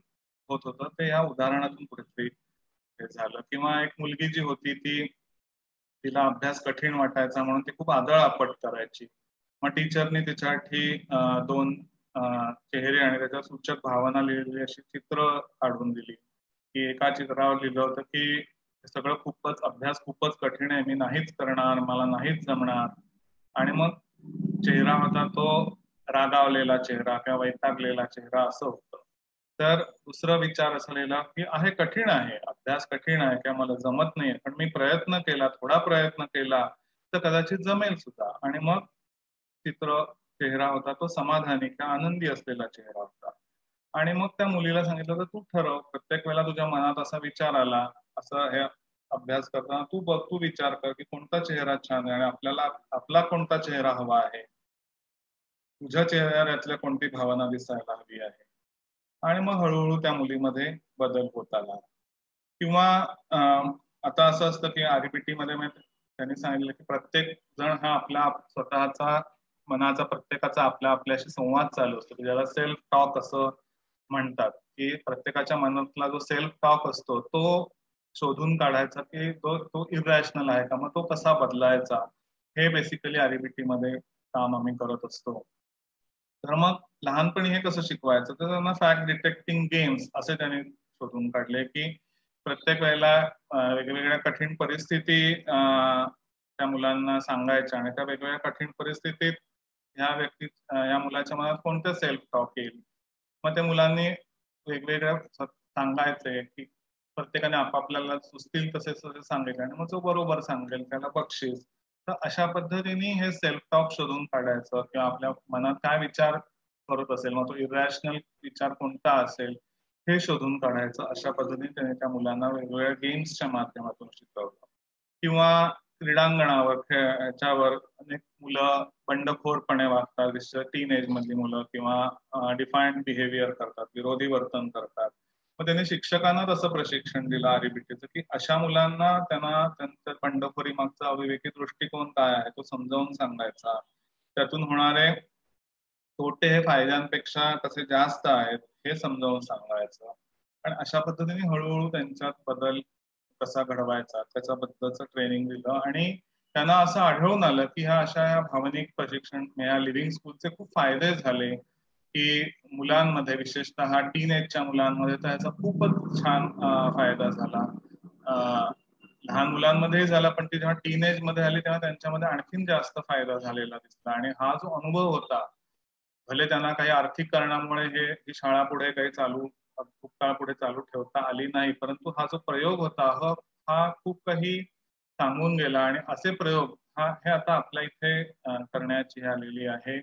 होत होतं ते या उदाहरणातून कुठेतरी हे झालं. किंवा एक मुलगी जी होती तिला अभ्यास कठीण वाटायचा म्हणून ती खूप आदळआपट करायची. मग टीचरनी तिच्यासाठी 2 चेहरे आणि त्याच्या सूचक भावना लिहिलेली अशी चित्र काढून दिली. की एका चित्रावर लिहिलं होतं की सगळं अभ्यास खूपच कठीण आहे, मी नाहीच करणार, मला नाहीच जमणार. आणि मग चेहरा होता तो रागावलेला चेहरा किंवा वैतागलेला चेहरा असं होतं. तर दुसरा विचार असलेला की आहे कठीण आहे, अभ्यास कठीण आहे किंवा मला जमत नाहीये, पण मी प्रयत्न केला, थोडा प्रयत्न केला तर कदाचित जमेल सुद्धा. आणि मग चेहरा होता तो समाधानी किंवा आनंदी असलेला चेहरा होता. आणि मग त्या मुलीला सांगितलं तर तू ठरव, प्रत्येक वेळेला तुझ्या मनात असा विचार आला, असं हे अभ्यास करताना तू बघ, तू विचार कर की कोणता चेहरा छान आहे आणि आपल्याला आपला कोणता चेहरा हवा आहे, तुझ्या चेहऱ्यातल्या कोणती भावना दिसायला हवी आहे. आणि मग हळूहळू त्या मुलीमध्ये बदल होत आला. किंवा आता असं असतं की RBT मध्ये त्यांनी सांगितलं की प्रत्येक जण हा आपला स्वतःचा मनाचा प्रत्येकाचा आपल्याशी संवाद चालू असतो, ज्याला सेल्फ टॉक असं म्हणतात. की प्रत्येकाच्या मनातला जो सेल्फ टॉक असतो तो शोधून काढायचा की तो इरॅशनल आहे का, मग तो कसा बदलायचा, हे बेसिकली RBT मध्ये काम आम्ही करत असतो. तर मग लहानपणी हे कसं शिकवायचं, तर त्यांना फॅक्ट डिटेक्टिंग गेम्स असे त्यांनी शोधून काढले की प्रत्येक वेळेला वेगवेगळ्या कठीण परिस्थिती त्या मुलांना सांगायच्या आणि त्या वेगवेगळ्या कठीण परिस्थितीत या मुलाच्या मनात कोणते सेल्फ टॉक येईल, मग त्या मुलांनी वेगवेगळ्या सांगायचे की प्रत्येकाने आपापल्याला सुचतील तसे सांगेल आणि मग जो बरोबर सांगेल त्याला बक्षीस. तर अशा पद्धतीने हे सेल्फ टॉक शोधून काढायचं किंवा आपल्या मनात काय विचार करत असेल, मग तो इरॅशनल विचार कोणता असेल हे शोधून काढायचं. अशा पद्धतीने त्याने त्या मुलांना वेगवेगळ्या गेम्सच्या माध्यमातून शिकवलं. किंवा क्रीडांगणावर ह्याच्यावर अनेक मुलं बंडखोरपणे वागतात, विशेषतः टीन एज मधली मुलं, किंवा डिफायंट बिहेवियर करतात, विरोधी वर्तन करतात. मग त्यांनी शिक्षकांना तसं प्रशिक्षण दिलं RBTचं की अशा मुलांना त्यांना त्यांच्या बंडखोरी मागचा अविवेकी दृष्टिकोन काय आहे तो समजावून सांगायचा, त्यातून होणारे तोटे हे फायद्यांपेक्षा कसे जास्त आहेत हे समजावून सांगायचं. आणि अशा पद्धतीने हळूहळू त्यांच्यात बदल कसा घडवायचा त्याच्याबद्दलचं ट्रेनिंग दिलं. आणि त्यांना असं आढळून आलं की ह्या भावनिक प्रशिक्षण या लिव्हिंग स्कूलचे खूप फायदे झाले की मुलांमध्ये, विशेषतः टीन एजच्या मुलांमध्ये त्याचा खूपच छान फायदा झाला. लहान मुलांमध्येही झाला, पण ती जेव्हा टीन एज मध्ये आली तेव्हा त्यांच्यामध्ये आणखीन जास्त फायदा झालेला दिसला. आणि हा जो अनुभव होता, भले त्यांना काही आर्थिक कारणामुळे ही शाळा पुढे खूप काळ पुढे चालू ठेवता आली नाही, परंतु हा जो प्रयोग होता हा खूप काही सांगून गेला. आणि असे प्रयोग हे आता आपल्या इथे करण्याची आलेली आहे.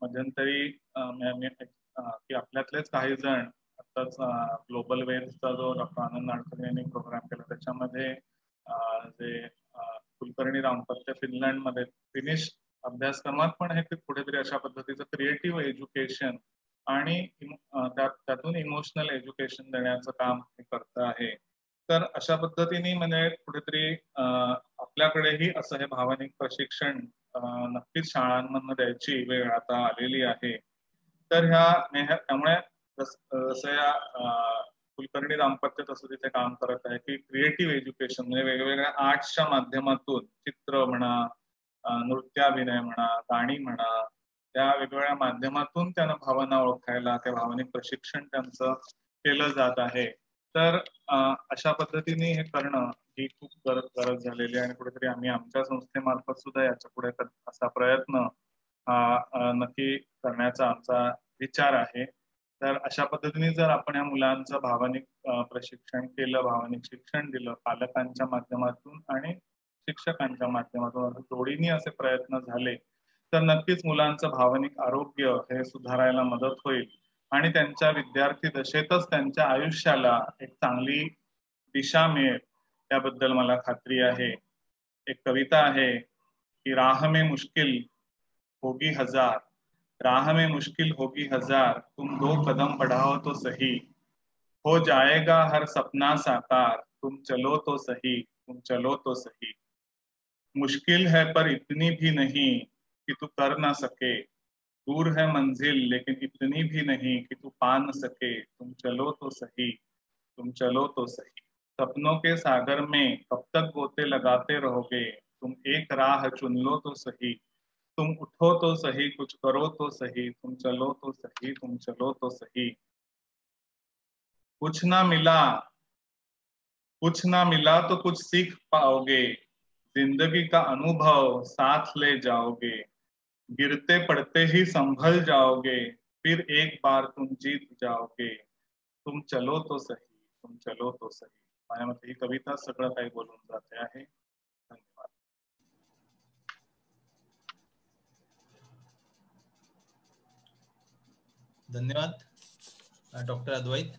मध्यंतरी की आपल्यातलेच काही जण आताच ग्लोबल वेल्थचा जो डॉक्टर आनंद नाडकर्णी यांनी प्रोग्राम केला त्याच्यामध्ये जे कुलकर्णी दाम्पत्य फिनलंडमध्ये फिनिश अभ्यासक्रमात पण हे कुठेतरी अशा पद्धतीचं क्रिएटिव्ह एज्युकेशन आणि त्यातून इमोशनल एज्युकेशन देण्याचं काम हे करत आहे. तर अशा पद्धतीने म्हणजे कुठेतरी आपल्याकडेही असं हे भावनिक प्रशिक्षण नक्कीच शाळांमधून द्यायची वेळ आता आलेली आहे. तर त्यामुळे जसं या कुलकर्णी दाम्पत्य तसं तिथे काम करत आहे की क्रिएटिव्ह एज्युकेशन म्हणजे वेगवेगळ्या आर्ट्सच्या माध्यमातून, चित्र म्हणा, नृत्याभिनय म्हणा, गाणी म्हणा, त्या वेगवेगळ्या माध्यमातून त्यांना भावना ओळखायला ते भावनिक प्रशिक्षण त्यांचं केलं जात आहे. तर अशा पद्धतीने हे करणं ही खूप गरज झालेली आहे आणि कुठेतरी आम्ही आमच्या संस्थेमार्फत सुद्धा याच्या पुढे असा प्रयत्न नक्की करण्याचा आमचा विचार आहे. तर अशा पद्धतीने जर आपण या मुलांचं भावनिक प्रशिक्षण केलं, भावनिक शिक्षण दिलं पालकांच्या माध्यमातून आणि शिक्षकांच्या माध्यमातून, जोडीने असे प्रयत्न झाले तर नक्कीच मुलांचं भावनिक आरोग्य हे सुधारायला मदत होईल आणि त्यांच्या विद्यार्थी दशेतच त्यांच्या आयुष्याला एक चांगली दिशा मिळेल याबद्दल मला खात्री आहे. एक कविता आहे की राह में मुश्किल होगी हजार, राह में मुश्किल होगी हजार, तुम 2 कदम बढ़ाओ तो सही, हो जाएगा हर सपना साकार, तुम चलो तो सही, तुम चलो तो सही. मुश्किल है पर इतनी भी नहीं कि तू कर ना सके, दूर है मंजिल लेकिन इतनी भी नहीं कि तू पा न सके, तुम चलो तो सही, तुम चलो तो सही. सपनों के सागर में कब तक गोते लगाते रहोगे, तुम एक राह चुन लो तो सही, तुम उठो तो सही, कुछ करो तो सही, तुम चलो तो सही, तुम चलो तो सही. कुछ ना मिला तो कुछ सीख पाओगे, जिंदगी का अनुभव साथ ले जाओगे, गिरते पड़ते ही संभल जाओगे, फिर एक बार तुम जीत जाओगे, तुम चलो तो सही, तुम चलो तो सही. माझ्या मते ही कविता सगळं काही बोलून जाते आहे. धन्यवाद. धन्यवाद डॉक्टर अद्वैत.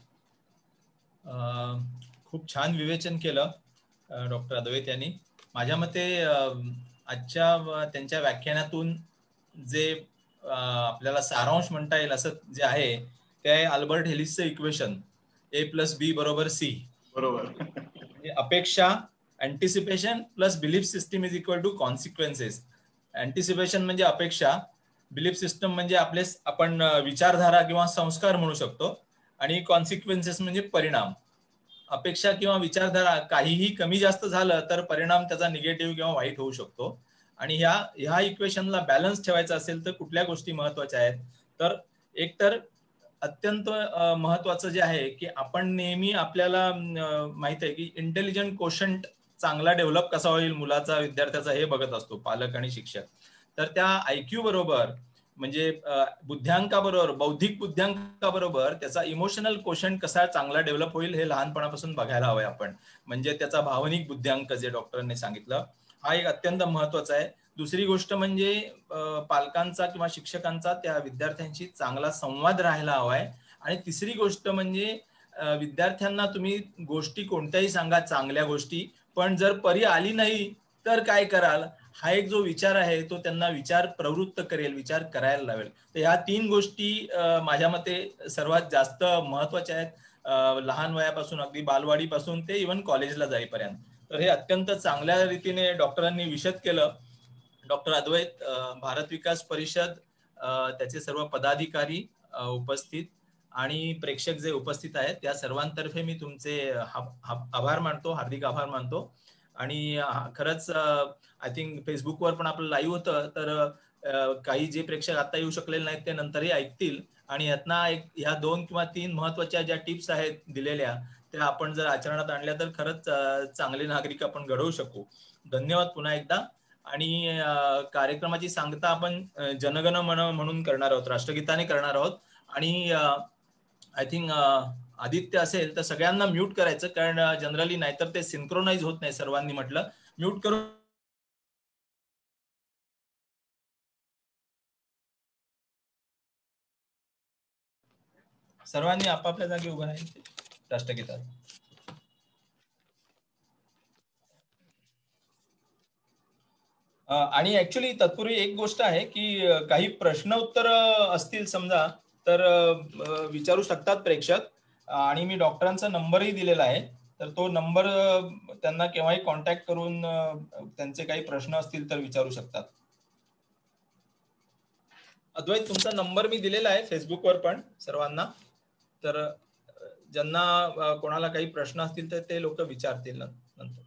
खूप छान विवेचन केलं डॉक्टर अद्वैत यांनी. माझ्या मते आजच्या त्यांच्या व्याख्यानातून जे आपल्याला सारांश म्हणता येईल असं जे आहे ते आहे अल्बर्ट हेलिसचं इक्वेशन A+B = C. बरोबर. अपेक्षा, anticipation plus belief system is equal to consequences. Anticipation म्हणजे अपेक्षा, बिलीफ सिस्टम म्हणजे आपण विचारधारा किंवा संस्कार म्हणू शकतो, आणि कॉन्सिक्वेन्सेस म्हणजे परिणाम. अपेक्षा किंवा विचारधारा काहीही कमी जास्त झालं तर परिणाम त्याचा निगेटिव्ह किंवा वाईट होऊ शकतो. आणि ह्या इक्वेशनला बॅलन्स ठेवायचा असेल तर कुठल्या गोष्टी महत्वाच्या आहेत, तर एकतर अत्यंत महत्वाचं जे आहे की आपण नेहमी आपल्याला माहित आहे की इंटेलिजंट कोशंट चांगला डेव्हलप कसा होईल मुलाचा, विद्यार्थ्याचा, हे बघत असतो पालक आणि शिक्षक. तर त्या IQ बरोबर म्हणजे बुद्ध्यांकाबरोबर, बौद्धिक बुद्ध्यांकाबरोबर त्याचा इमोशनल कोशंट कसा चांगला डेव्हलप होईल हे लहानपणापासून बघायला हवंय आपण. म्हणजे त्याचा भावनिक बुद्ध्यांक जे डॉक्टरांनी सांगितलं हा एक अत्यंत महत्वाचा आहे. दुसरी गोष्ट म्हणजे पालकांचा किंवा शिक्षकांचा त्या विद्यार्थ्यांशी चांगला संवाद राहायला हवाय. आणि तिसरी गोष्ट म्हणजे विद्यार्थ्यांना तुम्ही गोष्टी कोणत्याही सांगा, चांगल्या गोष्टी, पण जर परी आली नाही तर काय कराल, हा एक जो विचार आहे तो त्यांना विचार प्रवृत्त करेल, विचार करायला लावेल. तर ह्या 3 गोष्टी माझ्या मते सर्वात जास्त महत्वाच्या आहेत, लहान वयापासून, अगदी बालवाडीपासून ते इव्हन कॉलेजला जाईपर्यंत. तर हे अत्यंत चांगल्या रीतीने डॉक्टरांनी विशद केलं. डॉक्टर अद्वैत, भारत विकास परिषद, त्याचे सर्व पदाधिकारी उपस्थित आणि प्रेक्षक जे उपस्थित आहेत त्या सर्वांतर्फे मी तुमचे आभार मानतो, हार्दिक आभार मानतो. आणि खरंच आय थिंक फेसबुकवर पण आपलं लाईव्ह होतं, तर काही जे प्रेक्षक आता येऊ शकलेले नाहीत ते नंतरही ऐकतील. आणि यातना ह्या 2 किंवा 3 महत्वाच्या ज्या टिप्स आहेत दिलेल्या त्या आपण जर आचरणात आणल्या तर खरंच चांगले नागरिक आपण घडवू शकू. धन्यवाद पुन्हा एकदा. आणि कार्यक्रमाची सांगता आपण जनगण मन म्हणून करणार आहोत, राष्ट्रगीताने करणार आहोत. आणि आय थिंक आदित्य असेल तर सगळ्यांना म्यूट करायचं, कारण जनरली नाहीतर ते सिंक्रोनाइज होत नाही. सर्वांनी म्हटलं म्यूट करून सर्वांनी आपापल्या जागी उभं राहायचं राष्ट्रगीतात. आणि ऍक्च्युली तत्पूर्वी एक गोष्ट आहे की काही प्रश्न उत्तर असतील समजा तर विचारू शकतात प्रेक्षक. आणि मी डॉक्टरांचा नंबरही दिलेला आहे, तर तो नंबर त्यांना केव्हाही कॉन्टॅक्ट करून त्यांचे काही प्रश्न असतील तर विचारू शकतात. अद्वैत, तुमचा नंबर मी दिलेला आहे फेसबुकवर पण सर्वांना, तर ज्यांना कोणाला काही प्रश्न असतील तर ते लोक विचारतील नंतर.